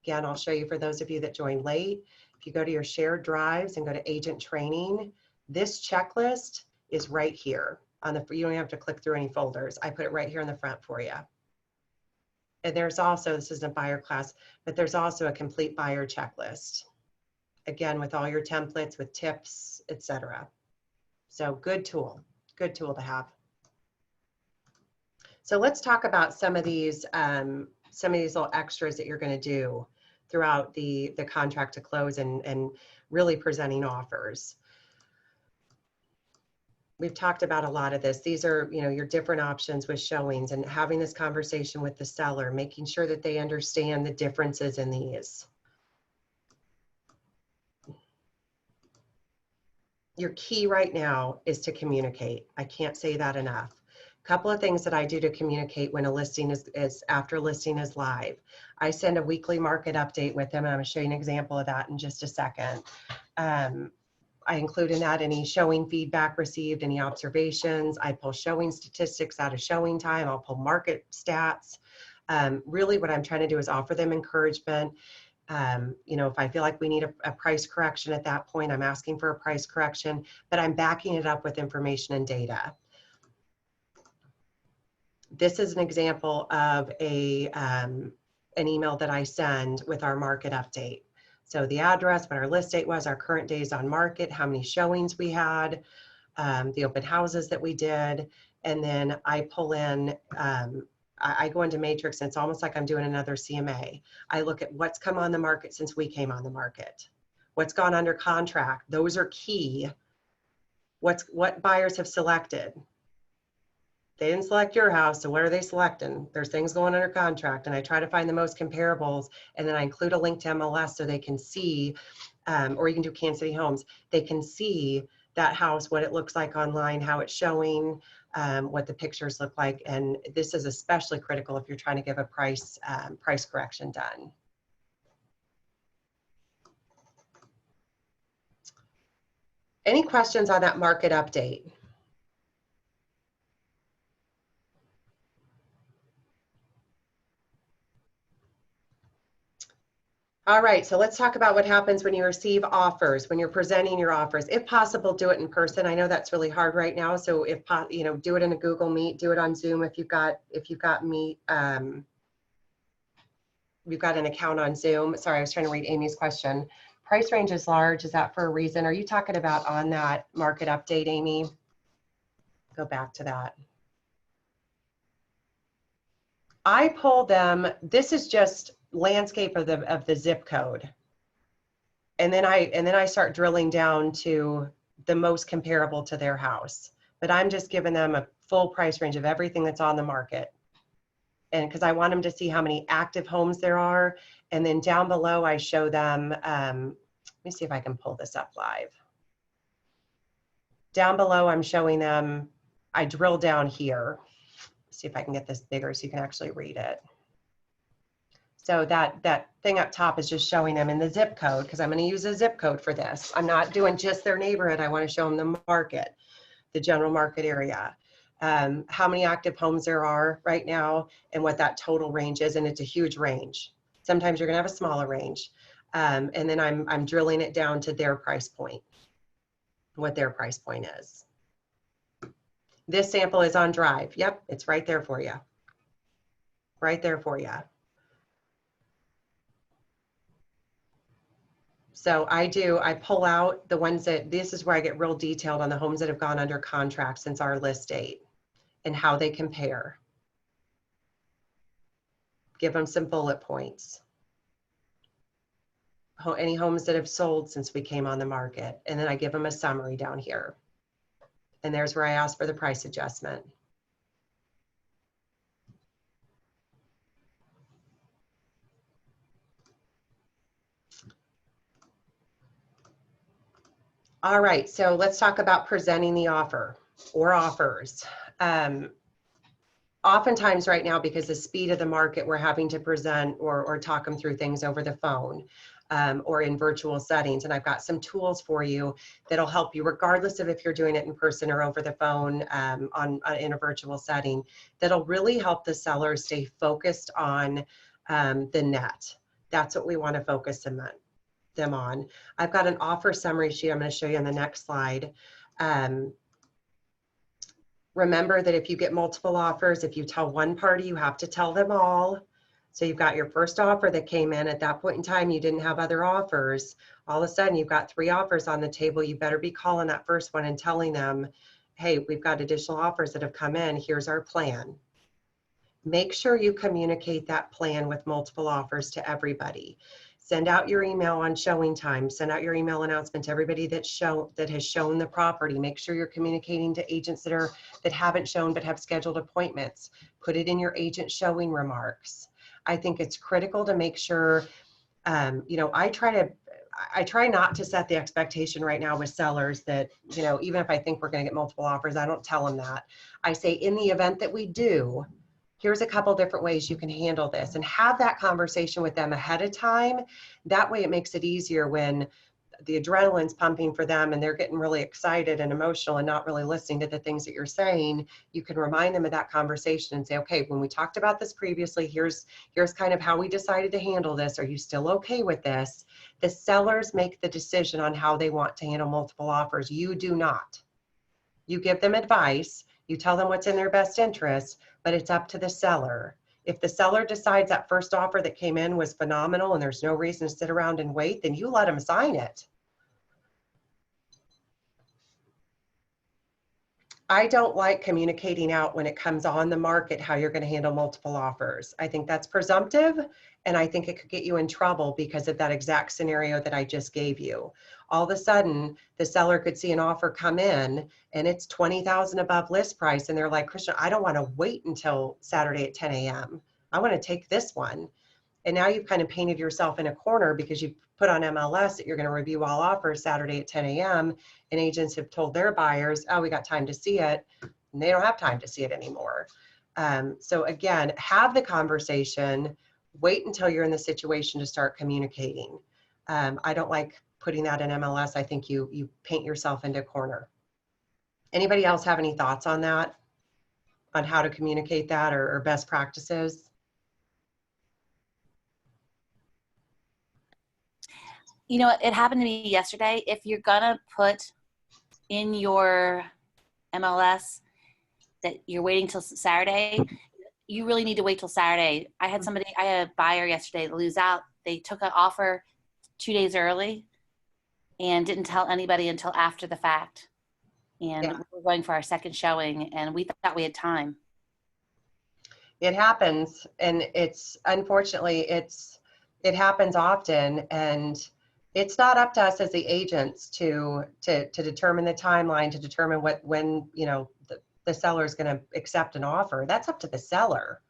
again, I'll show you for those of you that joined late. If you go to your shared drives and go to agent training, this checklist is right here on the, you don't have to click through any folders. I put it right here in the front for you. And there's also, this isn't a buyer class, but there's also a complete buyer checklist. Again, with all your templates, with tips, etc. So good tool to have. So let's talk about some of these little extras that you're going to do throughout the contract to close and really presenting offers. We've talked about a lot of this. These are, you know, your different options with showings and having this conversation with the seller, making sure that they understand the differences in these. Your key right now is to communicate. I can't say that enough. Couple of things that I do to communicate when a listing is after a listing is live. I send a weekly market update with them, and I'm going to show you an example of that in just a second. I include in that any showing feedback received, any observations. I pull showing statistics out of showing time. I'll pull market stats. Really what I'm trying to do is offer them encouragement. You know, if I feel like we need a price correction at that point, I'm asking for a price correction, but I'm backing it up with information and data. This is an example of an email that I send with our market update. So the address, what our list date was, our current days on market, how many showings we had, the open houses that we did, and then I pull in, I go into Matrix, and it's almost like I'm doing another CMA. I look at what's come on the market since we came on the market, what's gone under contract. Those are key. What buyers have selected. They didn't select your house, so what are they selecting? There's things going under contract, and I try to find the most comparables, and then I include a link to MLS so they can see, or you can do Kansas City Homes. They can see that house, what it looks like online, how it's showing, what the pictures look like, and this is especially critical if you're trying to get a price correction done. Any questions on that market update? All right, so let's talk about what happens when you receive offers, when you're presenting your offers. If possible, do it in person. I know that's really hard right now, so if do it in a Google Meet, do it on Zoom if you've got Meet. You've got an account on Zoom. Sorry, I was trying to read Amy's question. Price range is large. Is that for a reason? Are you talking about on that market update, Amy? Go back to that. I pull them. This is just landscape of the zip code. And then I start drilling down to the most comparable to their house. But I'm just giving them a full price range of everything that's on the market. And because I want them to see how many active homes there are. And then down below, I show them, let me see if I can pull this up live. Down below, I'm showing them, I drill down here. See if I can get this bigger so you can actually read it. So that thing up top is just showing them in the zip code, because I'm going to use a zip code for this. I'm not doing just their neighborhood. I want to show them the market, the general market area, how many active homes there are right now, and what that total range is. And it's a huge range. Sometimes you're going to have a smaller range. And then I'm drilling it down to their price point, what their price point is. This sample is on Drive. Yep, it's right there for you. Right there for you. So I pull out the ones that, this is where I get real detailed on the homes that have gone under contract since our list date and how they compare. Give them some bullet points. Any homes that have sold since we came on the market. And then I give them a summary down here. And there's where I ask for the price adjustment. All right, so let's talk about presenting the offer or offers. Oftentimes right now, because the speed of the market, we're having to present or talk them through things over the phone or in virtual settings. And I've got some tools for you that'll help you, regardless of if you're doing it in person or over the phone in a virtual setting, that'll really help the seller stay focused on the net. That's what we want to focus them on. I've got an offer summary sheet I'm going to show you on the next slide. Remember that if you get multiple offers, if you tell one party, you have to tell them all. So you've got your first offer that came in. At that point in time, you didn't have other offers. All of a sudden, you've got 3 offers on the table. You better be calling that first one and telling them, hey, we've got additional offers that have come in. Here's our plan. Make sure you communicate that plan with multiple offers to everybody. Send out your email on showing time. Send out your email announcement to everybody that has shown the property. Make sure you're communicating to agents that haven't shown but have scheduled appointments. Put it in your agent showing remarks. I think it's critical to make sure, I try not to set the expectation right now with sellers that, even if I think we're going to get multiple offers, I don't tell them that. I say, in the event that we do, here's a couple different ways you can handle this, and have that conversation with them ahead of time. That way it makes it easier when the adrenaline's pumping for them and they're getting really excited and emotional and not really listening to the things that you're saying. You can remind them of that conversation and say, okay, when we talked about this previously, here's kind of how we decided to handle this. Are you still okay with this? The sellers make the decision on how they want to handle multiple offers. You do not. You give them advice. You tell them what's in their best interest, but it's up to the seller. If the seller decides that first offer that came in was phenomenal and there's no reason to sit around and wait, then you let them sign it. I don't like communicating out when it comes on the market how you're going to handle multiple offers. I think that's presumptive, and I think it could get you in trouble because of that exact scenario that I just gave you. All of a sudden, the seller could see an offer come in and it's $20,000 above list price, and they're like, Christian, I don't want to wait until Saturday at 10 a.m. I want to take this one. And now you've kind of painted yourself in a corner because you've put on MLS that you're going to review all offers Saturday at 10 a.m. and agents have told their buyers, oh, we got time to see it. And they don't have time to see it anymore. So again, have the conversation, wait until you're in the situation to start communicating. I don't like putting that in MLS. I think you paint yourself into a corner. Anybody else have any thoughts on that? On how to communicate that or best practices? You know, it happened to me yesterday. If you're gonna put in your MLS that you're waiting till Saturday, you really need to wait till Saturday. I had a buyer yesterday lose out. They took an offer 2 days early and didn't tell anybody until after the fact. And Yeah. we were going for our second showing, and we thought we had time. It happens, and it's unfortunately it happens often, and it's not up to us as the agents to determine the timeline, to determine when the seller is going to accept an offer. That's up to the seller.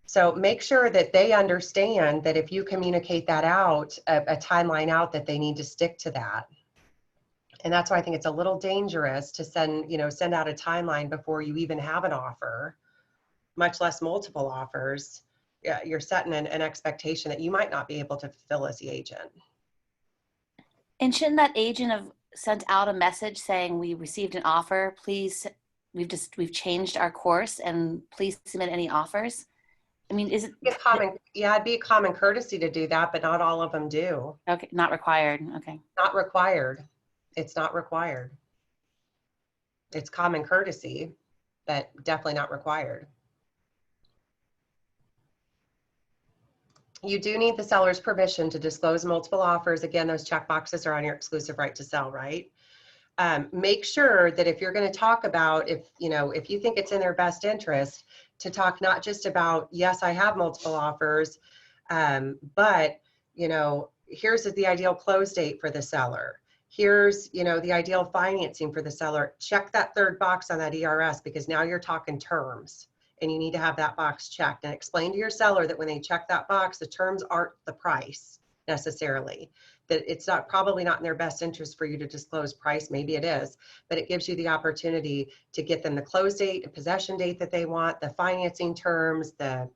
So make sure that they understand that if you communicate that out, a timeline out, that they need to stick to that. And that's why I think it's a little dangerous to send out a timeline before you even have an offer, much less multiple offers. Yeah, you're setting an expectation that you might not be able to fulfill as the agent. And shouldn't that agent have sent out a message saying, we received an offer, please, we've changed our course and please submit any offers? I mean, is it it'd be a common courtesy to do that, but not all of them do. okay? Not required. Okay. Not required. It's not required. It's common courtesy, but definitely not required. You do need the seller's permission to disclose multiple offers. Again, those check boxes are on your exclusive right to sell, right? Make sure that if you're going to talk about, if you think it's in their best interest to talk not just about, yes, I have multiple offers, but here's the ideal close date for the seller. Here's the ideal financing for the seller. Check that third box on that ERS, because now you're talking terms, and you need to have that box checked, and explain to your seller that when they check that box, the terms aren't the price necessarily, that it's probably not in their best interest for you to disclose price. Maybe it is, but it gives you the opportunity to get them the close date, the possession date that they want, the financing terms, the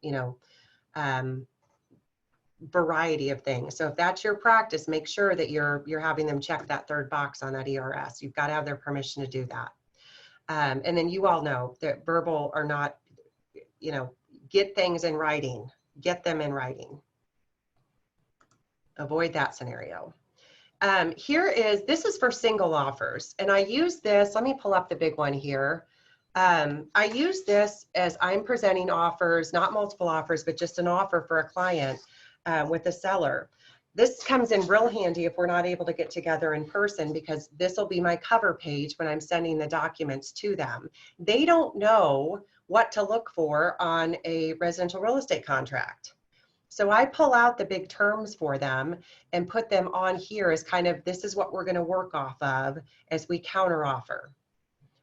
variety of things. So if that's your practice, make sure that you're having them check that third box on that ERS. You've got to have their permission to do that. And then you all know that verbal or not, get things in writing, get them in writing. Avoid that scenario. This is for single offers. And I use this, let me pull up the big one here. I use this as I'm presenting offers, not multiple offers, but just an offer for a client with a seller. This comes in real handy if we're not able to get together in person, because this will be my cover page when I'm sending the documents to them. They don't know what to look for on a residential real estate contract. So I pull out the big terms for them and put them on here as kind of, this is what we're going to work off of as we counter offer.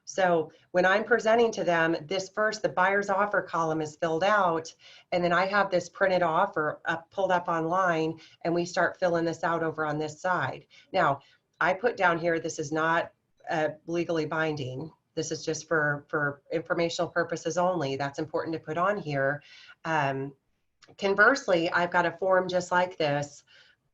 So when I'm presenting to them, the buyer's offer column is filled out, and then I have this printed offer pulled up online, and we start filling this out over on this side. Now, I put down here, this is not legally binding. This is just for informational purposes only. That's important to put on here. Conversely, I've got a form just like this,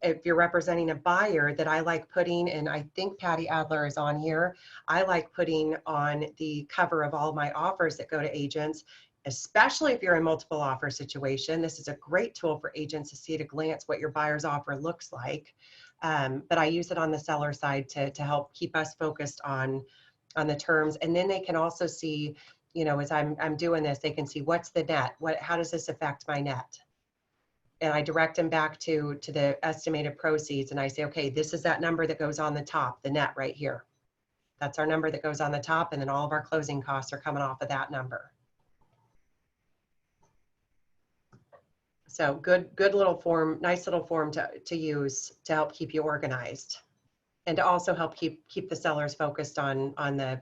if you're representing a buyer, that I like putting, and I think Patty Adler is on here, I like putting on the cover of all my offers that go to agents, especially if you're in multiple offer situation. This is a great tool for agents to see at a glance what your buyer's offer looks like. But I use it on the seller side to help keep us focused on the terms. And then they can also see, as I'm doing this, they can see what's the net, how does this affect my net? And I direct them back to the estimated proceeds, and I say, okay, this is that number that goes on the top, the net right here. That's our number that goes on the top, and then all of our closing costs are coming off of that number. So good little form, nice little form to use to help keep you organized, and to also help keep the sellers focused on the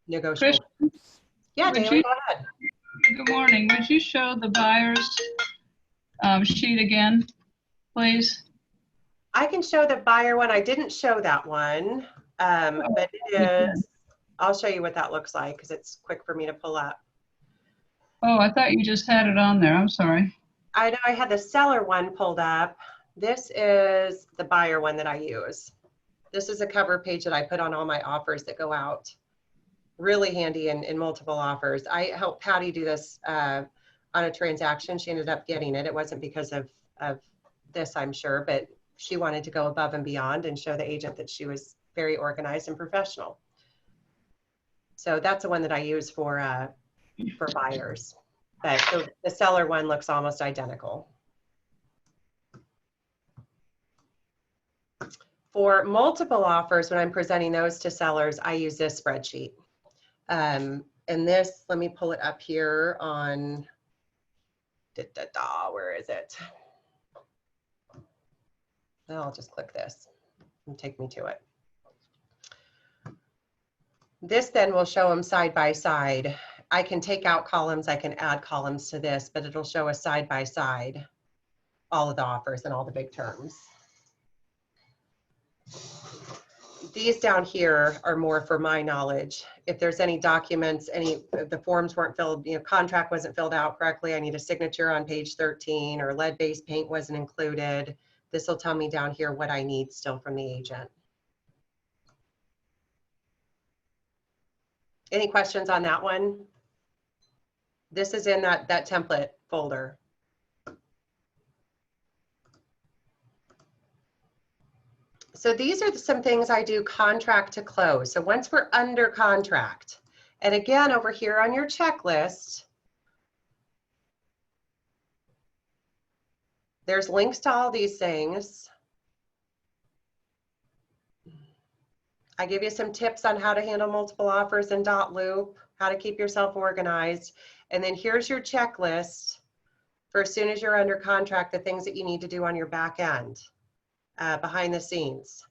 negotiable. Christian, Yeah, Daily, go ahead. good morning. Would you show the buyer's sheet again, please? I can show the buyer one. I didn't show that one, but it is. I'll show you what that looks like, because it's quick for me to pull up. Oh, I thought you just had it on there. I'm sorry. I know I had the seller one pulled up. This is the buyer one that I use. This is a cover page that I put on all my offers that go out. Really handy in multiple offers. I helped Patty do this on a transaction. She ended up getting it. It wasn't because of this, I'm sure, but she wanted to go above and beyond and show the agent that she was very organized and professional. So that's the one that I use for buyers. But the seller one looks almost identical. For multiple offers, when I'm presenting those to sellers, I use this spreadsheet. And this, let me pull it up here on, where is it? I'll just click this and take me to it. This then will show them side by side. I can take out columns, I can add columns to this, but it'll show us side by side all of the offers and all the big terms. These down here are more for my knowledge. If there's any documents, if the forms weren't filled, contract wasn't filled out correctly, I need a signature on page 13, or lead-based paint wasn't included. This will tell me down here what I need still from the agent. Any questions on that one? This is in that template folder. So these are some things I do contract to close. So once we're under contract, and again, over here on your checklist, there's links to all these things. I give you some tips on how to handle multiple offers in dot loop, how to keep yourself organized. And then here's your checklist for as soon as you're under contract, the things that you need to do on your back end, behind the scenes.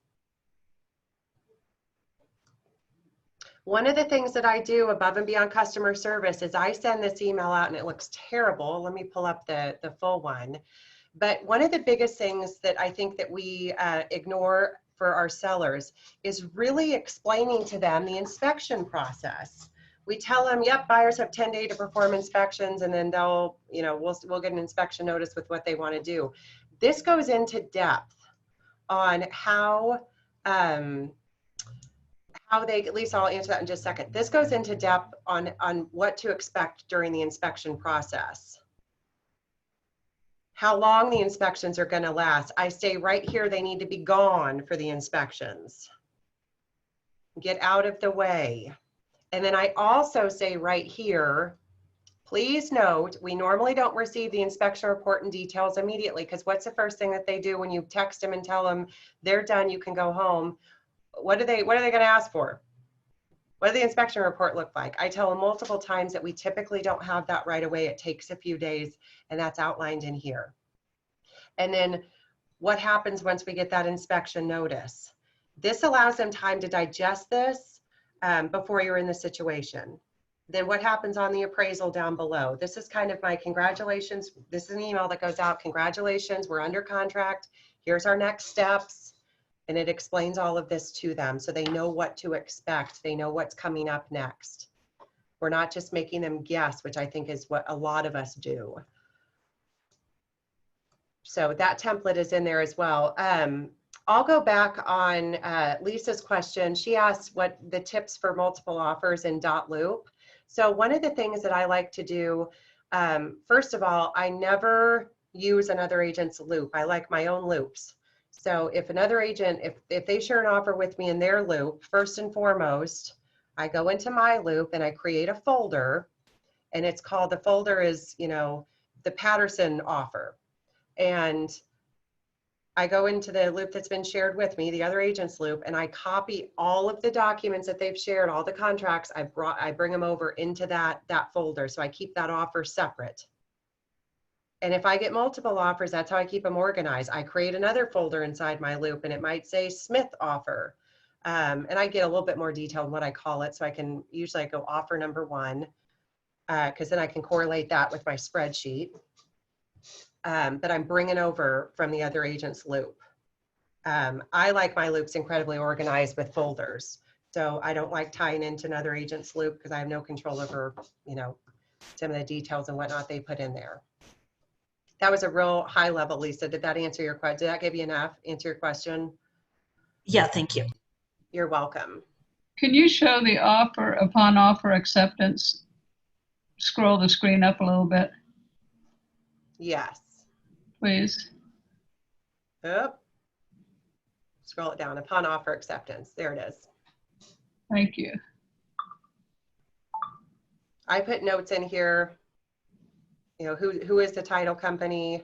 One of the things that I do above and beyond customer service is I send this email out and it looks terrible. Let me pull up the full one. But one of the biggest things that I think that we ignore for our sellers is really explaining to them the inspection process. We tell them, yep, buyers have 10 days to perform inspections, and then they'll, we'll get an inspection notice with what they want to do. This goes into depth on how they, at least I'll answer that in just a second. This goes into depth on what to expect during the inspection process. How long the inspections are going to last. I say right here, they need to be gone for the inspections. Get out of the way. And then I also say right here, please note, we normally don't receive the inspection report and details immediately, because what's the first thing that they do when you text them and tell them they're done, you can go home? What are they going to ask for? What does the inspection report look like? I tell them multiple times that we typically don't have that right away. It takes a few days, and that's outlined in here. And then what happens once we get that inspection notice? This allows them time to digest this before you're in the situation. Then what happens on the appraisal down below? This is kind of my congratulations. This is an email that goes out. Congratulations, we're under contract. Here's our next steps. And it explains all of this to them so they know what to expect. They know what's coming up next. We're not just making them guess, which I think is what a lot of us do. So that template is in there as well. I'll go back on Lisa's question. She asked what the tips for multiple offers in dot loop. So one of the things that I like to do, first of all, I never use another agent's loop. I like my own loops. So if another agent, if they share an offer with me in their loop, first and foremost, I go into my loop and I create a folder, and it's called, the folder is, the Patterson offer. And I go into the loop that's been shared with me, the other agent's loop, and I copy all of the documents that they've shared, all the contracts I bring them over into that folder. So I keep that offer separate. And if I get multiple offers, that's how I keep them organized. I create another folder inside my loop, and it might say Smith offer. And I get a little bit more detail in what I call it. So I can usually go offer number 1, because then I can correlate that with my spreadsheet that I'm bringing over from the other agent's loop. I like my loops incredibly organized with folders. So I don't like tying into another agent's loop because I have no control over, some of the details and whatnot they put in there. That was a real high level, Lisa. Did that answer your question? Did that give you enough? Answer your question? Yeah, thank you. You're welcome. Can you show the offer upon offer acceptance? Scroll the screen up a little bit, Yes. please. Oop. Scroll it down. Upon offer acceptance. There it is. Thank you. I put notes in here. You know, who is the title company?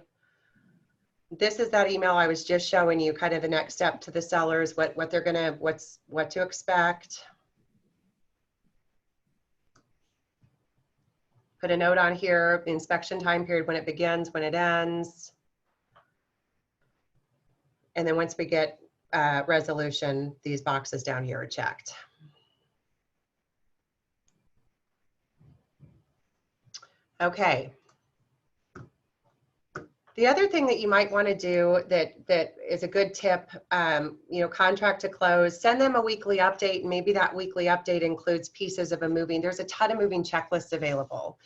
This is that email I was just showing you, kind of the next step to the sellers, what they're gonna, what to expect. Put a note on here, inspection time period, when it begins, when it ends. And then once we get resolution, these boxes down here are checked. Okay. The other thing that you might want to do that is a good tip, you know, contract to close, send them a weekly update, and maybe that weekly update includes pieces of a moving. There's a ton of moving checklists available.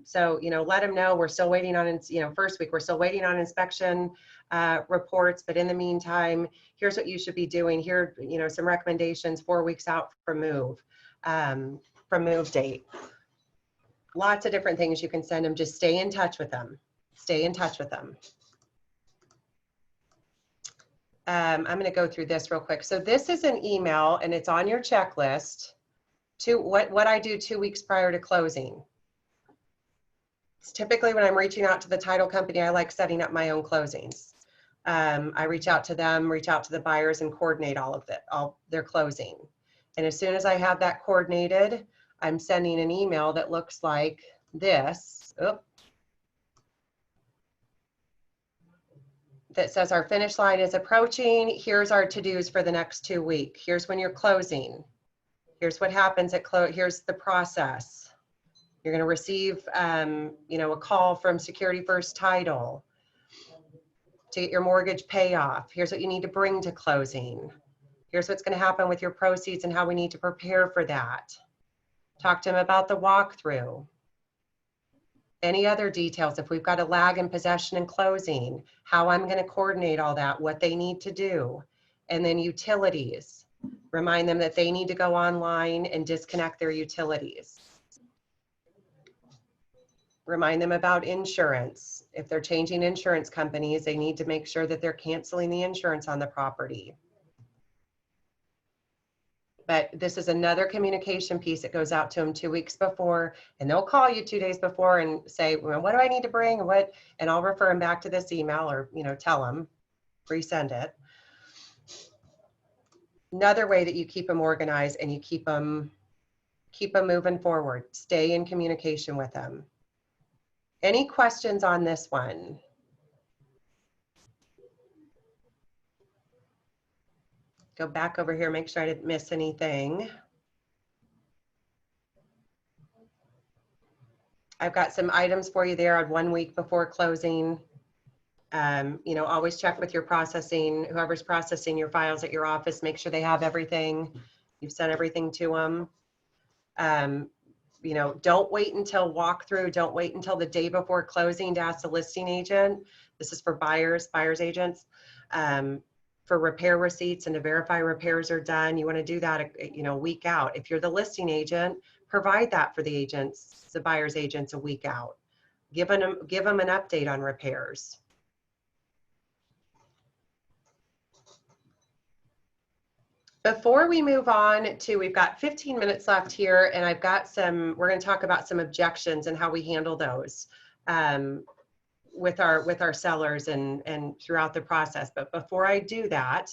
So, you know, let them know we're still waiting on, you know, first week, we're still waiting on inspection reports, but in the meantime, here's what you should be doing. Here, you know, some recommendations 4 weeks out from move date. Lots of different things you can send them. Just stay in touch with them. Stay in touch with them. I'm going to go through this real quick. So this is an email, and it's on your checklist to what I do 2 weeks prior to closing. It's typically when I'm reaching out to the title company, I like setting up my own closings. I reach out to them, reach out to the buyers, and coordinate all their closing. And as soon as I have that coordinated, I'm sending an email that looks like this. Oop. That says our finish line is approaching. Here's our to-dos for the next 2 weeks. Here's when you're closing. Here's what happens at close. Here's the process. You're going to receive, you know, a call from Security First Title to get your mortgage payoff. Here's what you need to bring to closing. Here's what's going to happen with your proceeds and how we need to prepare for that. Talk to them about the walkthrough. Any other details, if we've got a lag in possession and closing, how I'm going to coordinate all that, what they need to do. And then utilities. Remind them that they need to go online and disconnect their utilities. Remind them about insurance. If they're changing insurance companies, they need to make sure that they're canceling the insurance on the property. But this is another communication piece that goes out to them 2 weeks before, and they'll call you 2 days before and say, well, what do I need to bring? And I'll refer them back to this email, or, you know, tell them, resend it. Another way that you keep them organized and you keep them moving forward. Stay in communication with them. Any questions on this one? Go back over here, make sure I didn't miss anything. I've got some items for you there on 1 week before closing. You know, always check with your processing, whoever's processing your files at your office, make sure they have everything. You've sent everything to them. You know, don't wait until walkthrough. Don't wait until the day before closing to ask the listing agent. This is for buyers agents. For repair receipts and to verify repairs are done. You want to do that, you know, a week out. If you're the listing agent, provide that for the agents, the buyer's agents, a week out. Give them an update on repairs. Before we move on to, we've got 15 minutes left here, and I've got we're going to talk about some objections and how we handle those with our sellers and throughout the process. But before I do that,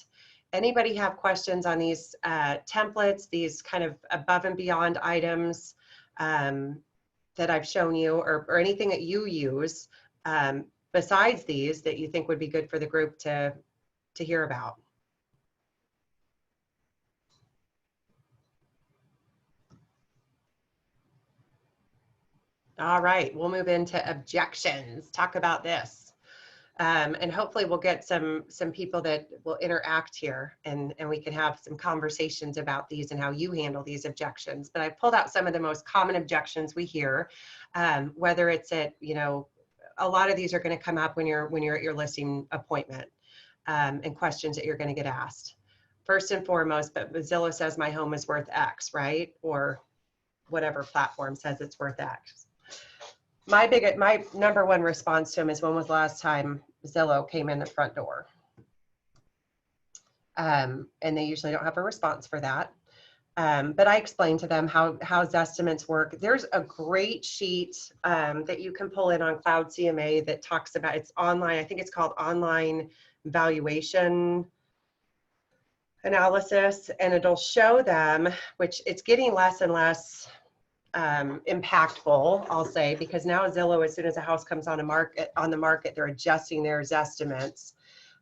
anybody have questions on these templates, these kind of above and beyond items that I've shown you, or anything that you use besides these that you think would be good for the group to hear about? All right, we'll move into objections. Talk about this. And hopefully we'll get some people that will interact here, and we can have some conversations about these and how you handle these objections. But I've pulled out some of the most common objections we hear, whether it's at, you know, a lot of these are going to come up when you're at your listing appointment, and questions that you're going to get asked. First and foremost, but Zillow says my home is worth X, right? Or whatever platform says it's worth X. My number one response to him is, when was the last time Zillow came in the front door? And they usually don't have a response for that. But I explained to them how Zestimates work. There's a great sheet that you can pull in on Cloud CMA that talks about, it's online, I think it's called Online Valuation Analysis, and it'll show them, which it's getting less and less impactful, I'll say, because now Zillow, as soon as a house comes on the market, they're adjusting their estimates.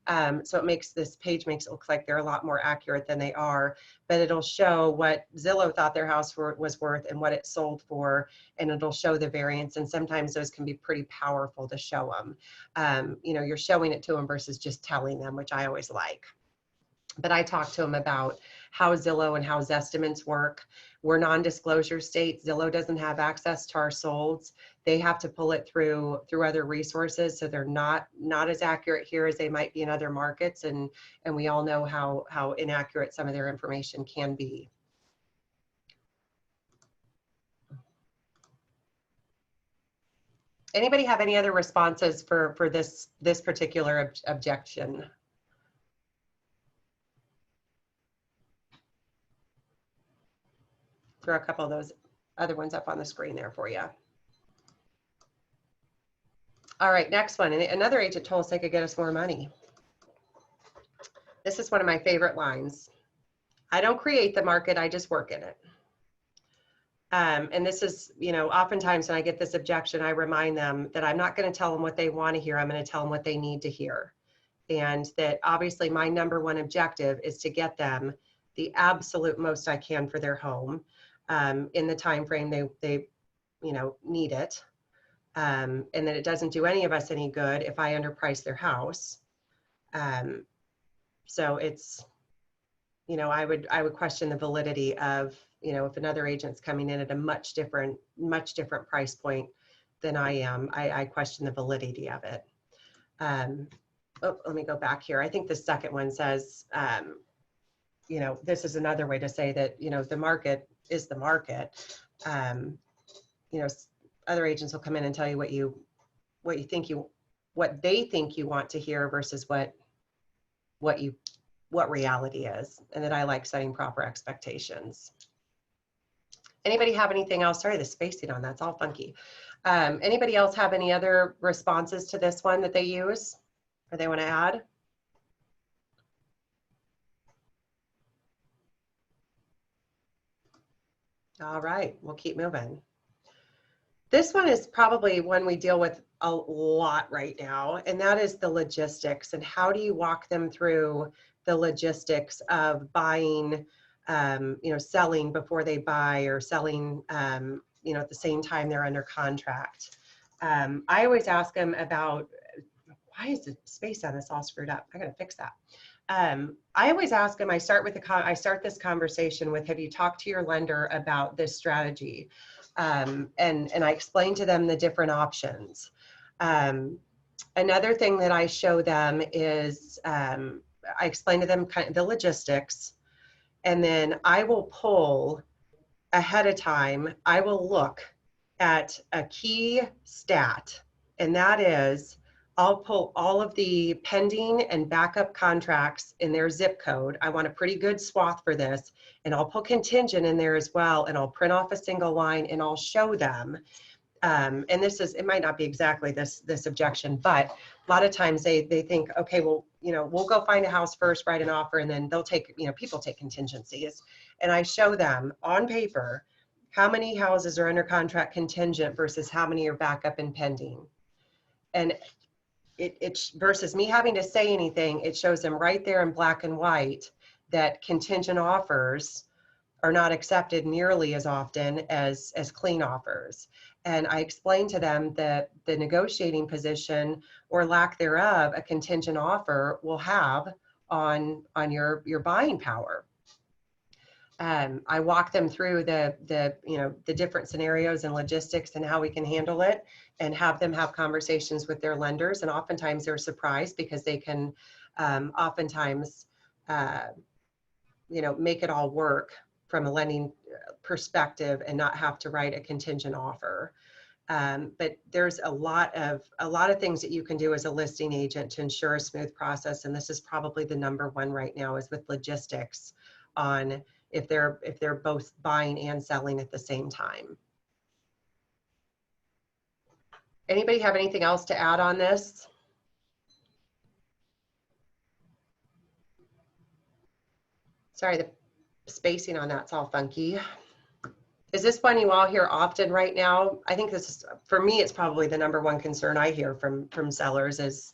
So it makes this page makes it look like they're a lot more accurate than they are, but it'll show what Zillow thought their house was worth and what it sold for, and it'll show the variance. And sometimes those can be pretty powerful to show them. You know, you're showing it to them versus just telling them, which I always like. But I talked to them about how Zillow and how Zestimates work. We're non-disclosure state. Zillow doesn't have access to our solds. They have to pull it through other resources, so they're not as accurate here as they might be in other markets. And we all know how inaccurate some of their information can be. Anybody have any other responses for this particular objection? Throw a couple of those other ones up on the screen there for you. All right, next one. And another agent told us they could get us more money. This is one of my favorite lines. I don't create the market, I just work in it. And this is, you know, oftentimes when I get this objection, I remind them that I'm not going to tell them what they want to hear. I'm going to tell them what they need to hear. And that obviously my number one objective is to get them the absolute most I can for their home. In the time frame they you know, need it, and that it doesn't do any of us any good if I underprice their house. So it's, you know, I would question the validity of, you know, if another agent's coming in at a much different price point than I am, I question the validity of it. Oh, let me go back here. I think the second one says, you know, this is another way to say that, you know, the market is the market. You know, other agents will come in and tell you what they think you want to hear versus what reality is, and that I like setting proper expectations. Anybody have anything else? Sorry, the spacing on that's all funky. Anybody else have any other responses to this one that they use or they want to add? All right, we'll keep moving. This one is probably one we deal with a lot right now, and that is the logistics. And how do you walk them through the logistics of buying, you know, selling before they buy, or selling, you know, at the same time they're under contract. I always ask them about, why is the space on this all screwed up? I gotta fix that. I always ask them, I start this conversation with, have you talked to your lender about this strategy? And I explain to them the different options. Another thing that I show them is, I explain to them kind of the logistics, and then I will pull ahead of time, I will look at a key stat, and that is, I'll pull all of the pending and backup contracts in their zip code. I want a pretty good swath for this, and I'll put contingent in there as well, and I'll print off a single line and I'll show them. And this is, it might not be exactly this objection, but a lot of times they think, okay, well, you know, we'll go find a house first, write an offer, and then they'll take, you know, people take contingencies. And I show them on paper how many houses are under contract contingent versus how many are backup and pending. And it versus me having to say anything, it shows them right there in black and white that contingent offers are not accepted nearly as often as clean offers. And I explain to them that the negotiating position or lack thereof a contingent offer will have on your buying power. I walk them through the you know, the different scenarios and logistics and how we can handle it, and have them have conversations with their lenders. And oftentimes they're surprised because they can oftentimes you know, make it all work from a lending perspective and not have to write a contingent offer. But there's a lot of things that you can do as a listing agent to ensure a smooth process. And this is probably the number one right now, is with logistics on if they're both buying and selling at the same time. Anybody have anything else to add on this? Sorry, the spacing on that's all funky. Is this one you all hear often right now? I think this is, for me, it's probably the number one concern I hear from sellers is,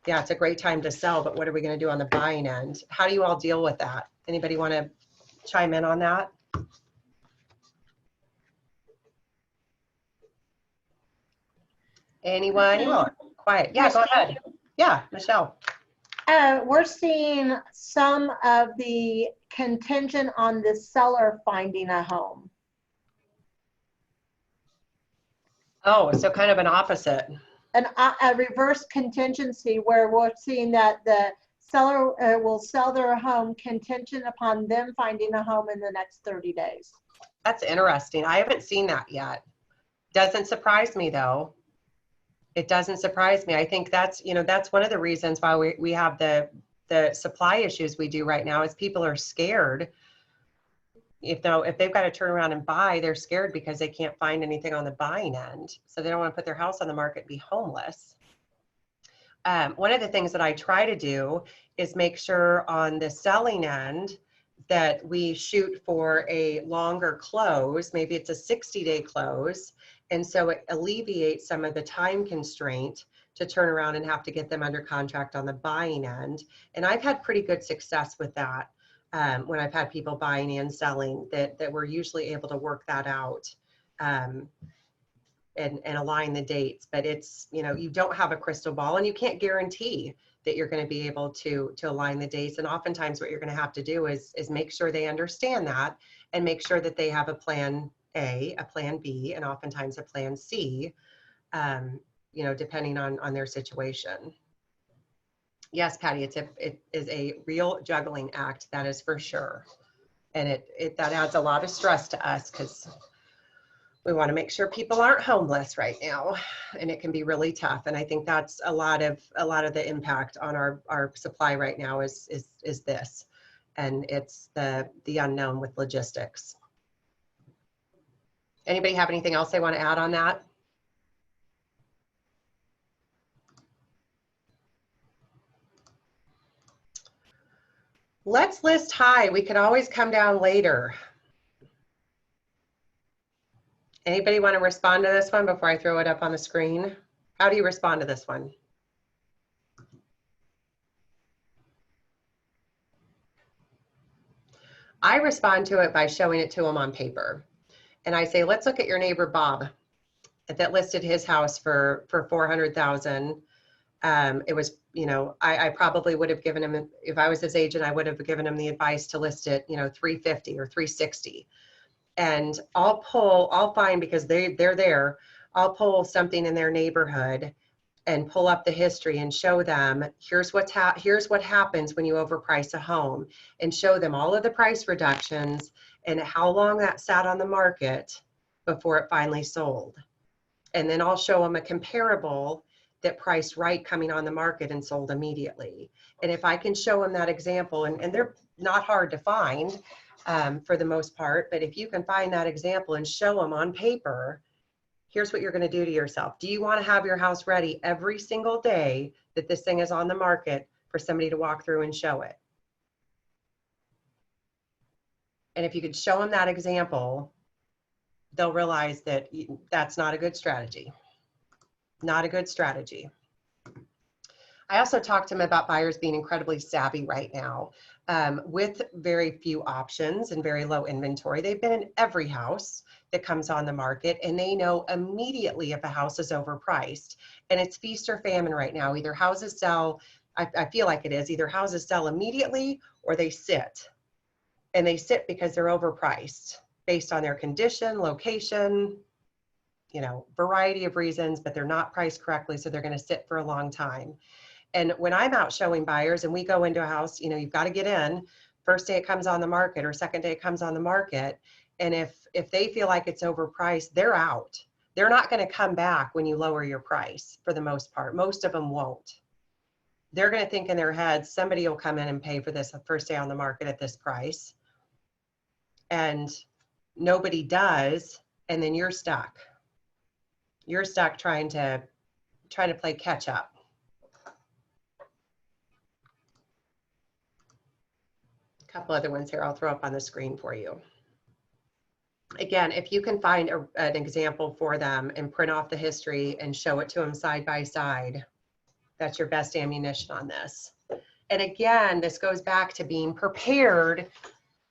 yeah, it's a great time to sell, but what are we going to do on the buying end? How do you all deal with that? Anybody want to chime in on that? Anyone? Oh, quiet. Yeah, go ahead. Yeah, Michelle. We're seeing some of the contingent on the seller finding a home. Oh, so kind of an opposite. A reverse contingency where we're seeing that the seller will sell their home contingent upon them finding a home in the next 30 days. That's interesting. I haven't seen that yet. Doesn't surprise me though. It doesn't surprise me. I think that's, that's one of the reasons why we have the supply issues we do right now is people are scared. If they've got to turn around and buy, they're scared because they can't find anything on the buying end. So they don't want to put their house on the market and be homeless. One of the things that I try to do is make sure on the selling end that we shoot for a longer close. Maybe it's a 60-day close. And so it alleviates some of the time constraint to turn around and have to get them under contract on the buying end. And I've had pretty good success with that. When I've had people buying and selling, that we're usually able to work that out and align the dates. But it's, you don't have a crystal ball and you can't guarantee that you're going to be able to align the dates. And oftentimes what you're going to have to do is make sure they understand that and make sure that they have a plan A, a plan B, and oftentimes a plan C, depending on their situation. Yes, Patty, it is a real juggling act, that is for sure. And that adds a lot of stress to us because we want to make sure people aren't homeless right now, and it can be really tough. And I think that's a lot of the impact on our supply right now is this, and it's the unknown with logistics. Anybody have anything else they want to add on that? Let's list high. We can always come down later. Anybody want to respond to this one before I throw it up on the screen? How do you respond to this one? I respond to it by showing it to them on paper. And I say, let's look at your neighbor Bob that listed his house for $400,000. It was, I probably would have given him, if I was his agent, I would have given him the advice to list it, $350 or $360. And I'll find, because they're there, I'll pull something in their neighborhood and pull up the history and show them, here's what happens when you overprice a home, and show them all of the price reductions and how long that sat on the market before it finally sold. And then I'll show them a comparable that priced right coming on the market and sold immediately. And if I can show them that example, and they're not hard to find for the most part, but if you can find that example and show them on paper, here's what you're going to do to yourself. Do you want to have your house ready every single day that this thing is on the market for somebody to walk through and show it? And if you could show them that example, they'll realize that that's not a good strategy. Not a good strategy. I also talked to them about buyers being incredibly savvy right now with very few options and very low inventory. They've been in every house that comes on the market, and they know immediately if a house is overpriced. And it's feast or famine right now. Either houses sell, I feel like it is, either houses sell immediately or they sit. And they sit because they're overpriced based on their condition, location, variety of reasons, but they're not priced correctly, so they're going to sit for a long time. And when I'm out showing buyers and we go into a house, you've got to get in, first day it comes on the market or second day it comes on the market. And if they feel like it's overpriced, they're out. they're not going to come back when you lower your price for the most part. Most of them won't. They're going to think in their heads, somebody will come in and pay for this the first day on the market at this price. And nobody does. And then you're stuck. You're stuck trying to play catch up. A couple other ones here I'll throw up on the screen for you. Again, if you can find an example for them and print off the history and show it to them side by side, that's your best ammunition on this. And again, this goes back to being prepared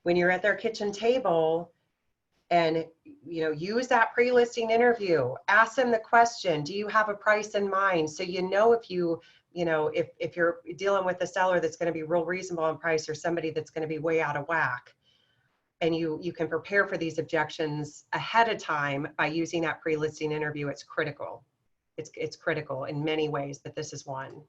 when you're at their kitchen table, and use that pre-listing interview. Ask them the question, do you have a price in mind? So if if you're dealing with a seller that's going to be real reasonable in price or somebody that's going to be way out of whack. And you can prepare for these objections ahead of time by using that pre-listing interview. It's critical. It's critical in many ways, but this is one.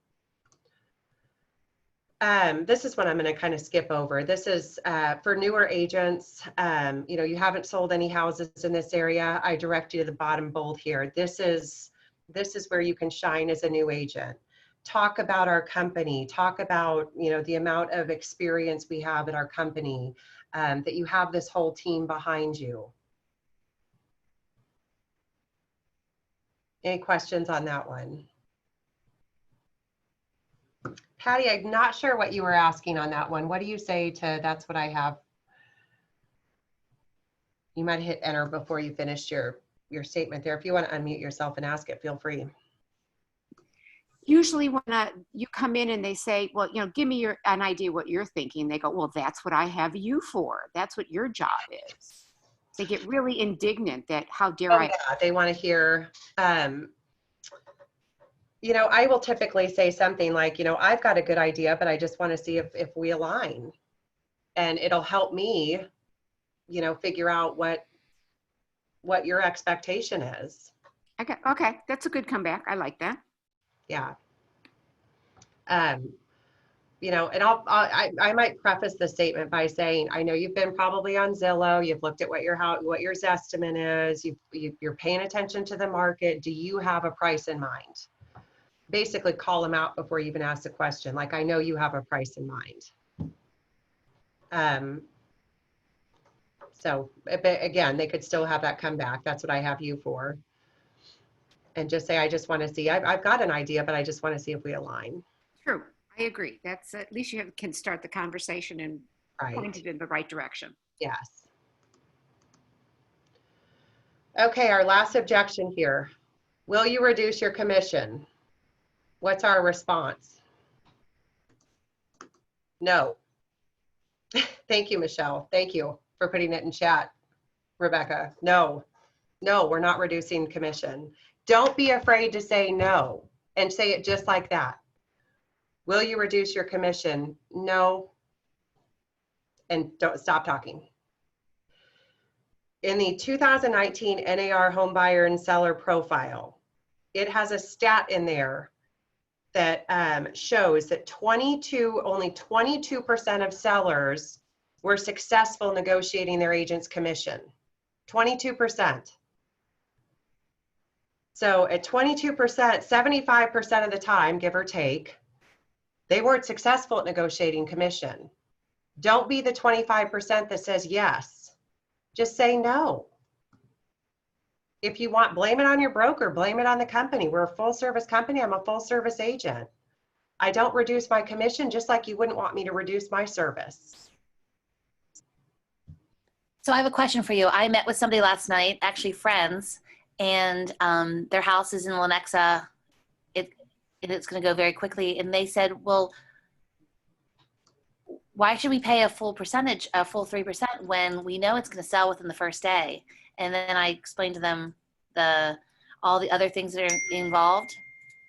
This is one I'm going to kind of skip over. This is for newer agents. You haven't sold any houses in this area. I direct you to the bottom bold here. This is where you can shine as a new agent. Talk about our company. Talk about the amount of experience we have at our company. That you have this whole team behind you. Any questions on that one? Patty, I'm not sure what you were asking on that one. What do you say to that's what I have? You might hit enter before you finished your statement there. If you want to unmute yourself and ask it, feel free. Usually when you come in and they say, well, give me an idea what you're thinking. They go, well, that's what I have you for. That's what your job is. They get really indignant that how dare I. Yeah, they want to hear, I will typically say something like, I've got a good idea, but I just want to see if we align, and it'll help me, figure out what your expectation is. Okay. That's a good comeback. I like that. Yeah. And I might preface the statement by saying, I know you've been probably on Zillow, you've looked at what your Zestimate is, you're paying attention to the market. Do you have a price in mind? Basically call them out before you even ask the question. Like, I know you have a price in mind. So again, they could still have that come back. That's what I have you for. And just say, I just want to see, I've got an idea, but I just want to see if we align. True. I agree. That's at least can start the conversation and point it in the right direction. Yes. Okay, our last objection here. Will you reduce your commission? What's our response? No. Thank you, Michelle. Thank you for putting it in chat, Rebecca. No, we're not reducing commission. Don't be afraid to say no and say it just like that. Will you reduce your commission? No. And don't stop talking. In the 2019 NAR home buyer and seller profile, it has a stat in there that shows that only 22% of sellers were successful negotiating their agent's commission. 22%. So at 22%, 75% of the time, give or take, they weren't successful at negotiating commission. Don't be the 25% that says yes. Just say no. If you want, blame it on your broker, blame it on the company. We're a full service company. I'm a full service agent. I don't reduce my commission just like you wouldn't want me to reduce my service. So I have a question for you. I met with somebody last night, actually friends, and their house is in Lenexa. It's going to go very quickly. And they said, well, why should we pay a full 3% when we know it's going to sell within the first day? And then I explained to them all the other things that are involved,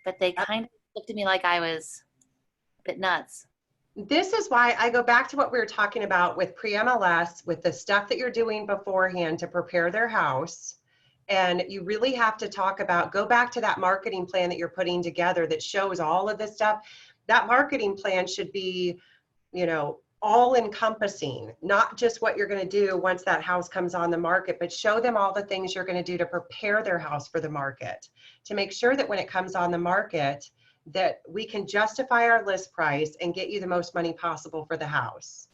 but they kind of looked at me like I was a bit nuts. This is why I go back to what we were talking about with pre-MLS, with the stuff that you're doing beforehand to prepare their house. And you really have to go back to that marketing plan that you're putting together that shows all of this stuff. That marketing plan should be, all encompassing, not just what you're going to do once that house comes on the market, but show them all the things you're going to do to prepare their house for the market, to make sure that when it comes on the market, that we can justify our list price and get you the most money possible for the house.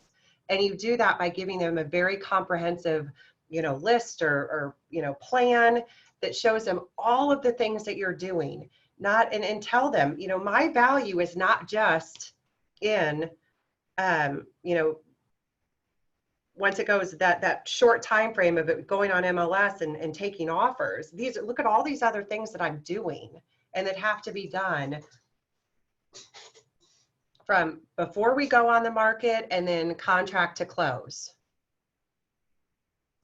And you do that by giving them a very comprehensive, list or plan that shows them all of the things that you're doing, and tell them, my value is not just in, once it goes that short time frame of it going on MLS and taking offers. Look at all these other things that I'm doing and that have to be done from before we go on the market and then contract to close.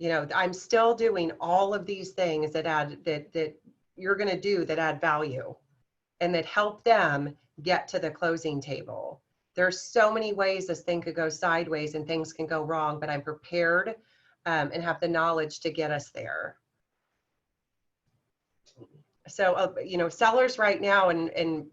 I'm still doing all of these things that you're going to do that add value and that help them get to the closing table. There's so many ways this thing could go sideways and things can go wrong, but I'm prepared and have the knowledge to get us there. So, sellers right now, and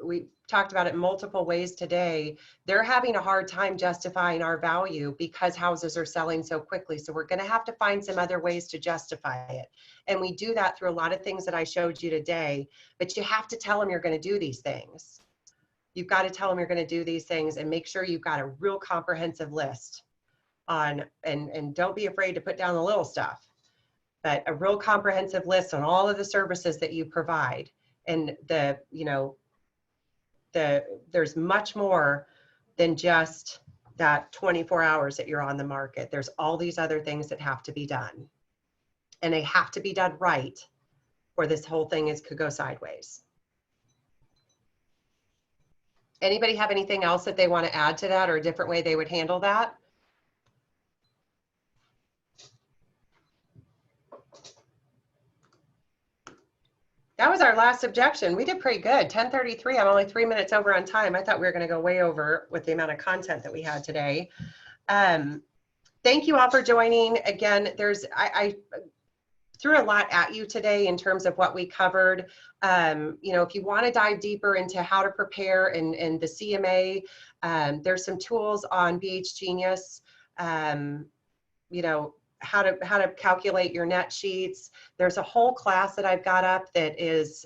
we talked about it multiple ways today, they're having a hard time justifying our value because houses are selling so quickly. So we're going to have to find some other ways to justify it. And we do that through a lot of things that I showed you today, but you have to tell them you're going to do these things. You've got to tell them you're going to do these things and make sure you've got a real comprehensive list on, and don't be afraid to put down the little stuff, but a real comprehensive list on all of the services that you provide. And there's much more than just that 24 hours that you're on the market. There's all these other things that have to be done, and they have to be done right, or this whole thing could go sideways. Anybody have anything else that they want to add to that, or a different way they would handle that? That was our last objection. We did pretty good. 10:33. I'm only 3 minutes over on time. I thought we were going to go way over with the amount of content that we had today. Thank you all for joining. Again, I threw a lot at you today in terms of what we covered. If you want to dive deeper into how to prepare and the CMA, there's some tools on BHGenius. How to calculate your net sheets. There's a whole class that I've got up that is,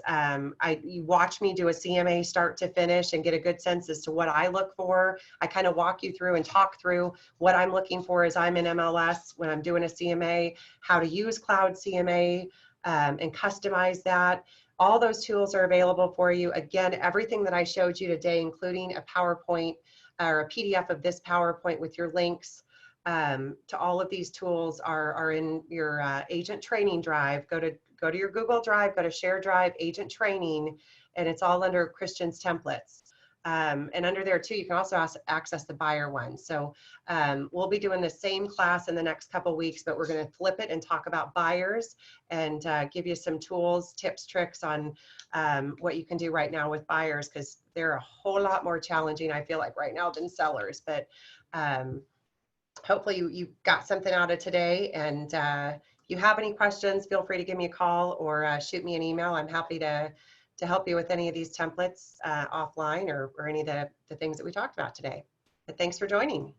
you watch me do a CMA start to finish and get a good sense as to what I look for. I kind of walk you through and talk through what I'm looking for as I'm in MLS when I'm doing a CMA, how to use Cloud CMA and customize that. All those tools are available for you. Again, everything that I showed you today, including a PowerPoint or a PDF of this PowerPoint with your links to all of these tools are in your agent training drive. Go to your Google Drive, go to Share Drive, agent training, and it's all under Christian's templates. And under there too, you can also access the buyer one. So we'll be doing the same class in the next couple weeks, but we're going to flip it and talk about buyers and give you some tools, tips, tricks on what you can do right now with buyers, because they're a whole lot more challenging, I feel like, right now than sellers. But hopefully you got something out of today, and if you have any questions, feel free to give me a call or shoot me an email. I'm happy to help you with any of these templates offline or any of the things that we talked about today. But thanks for joining.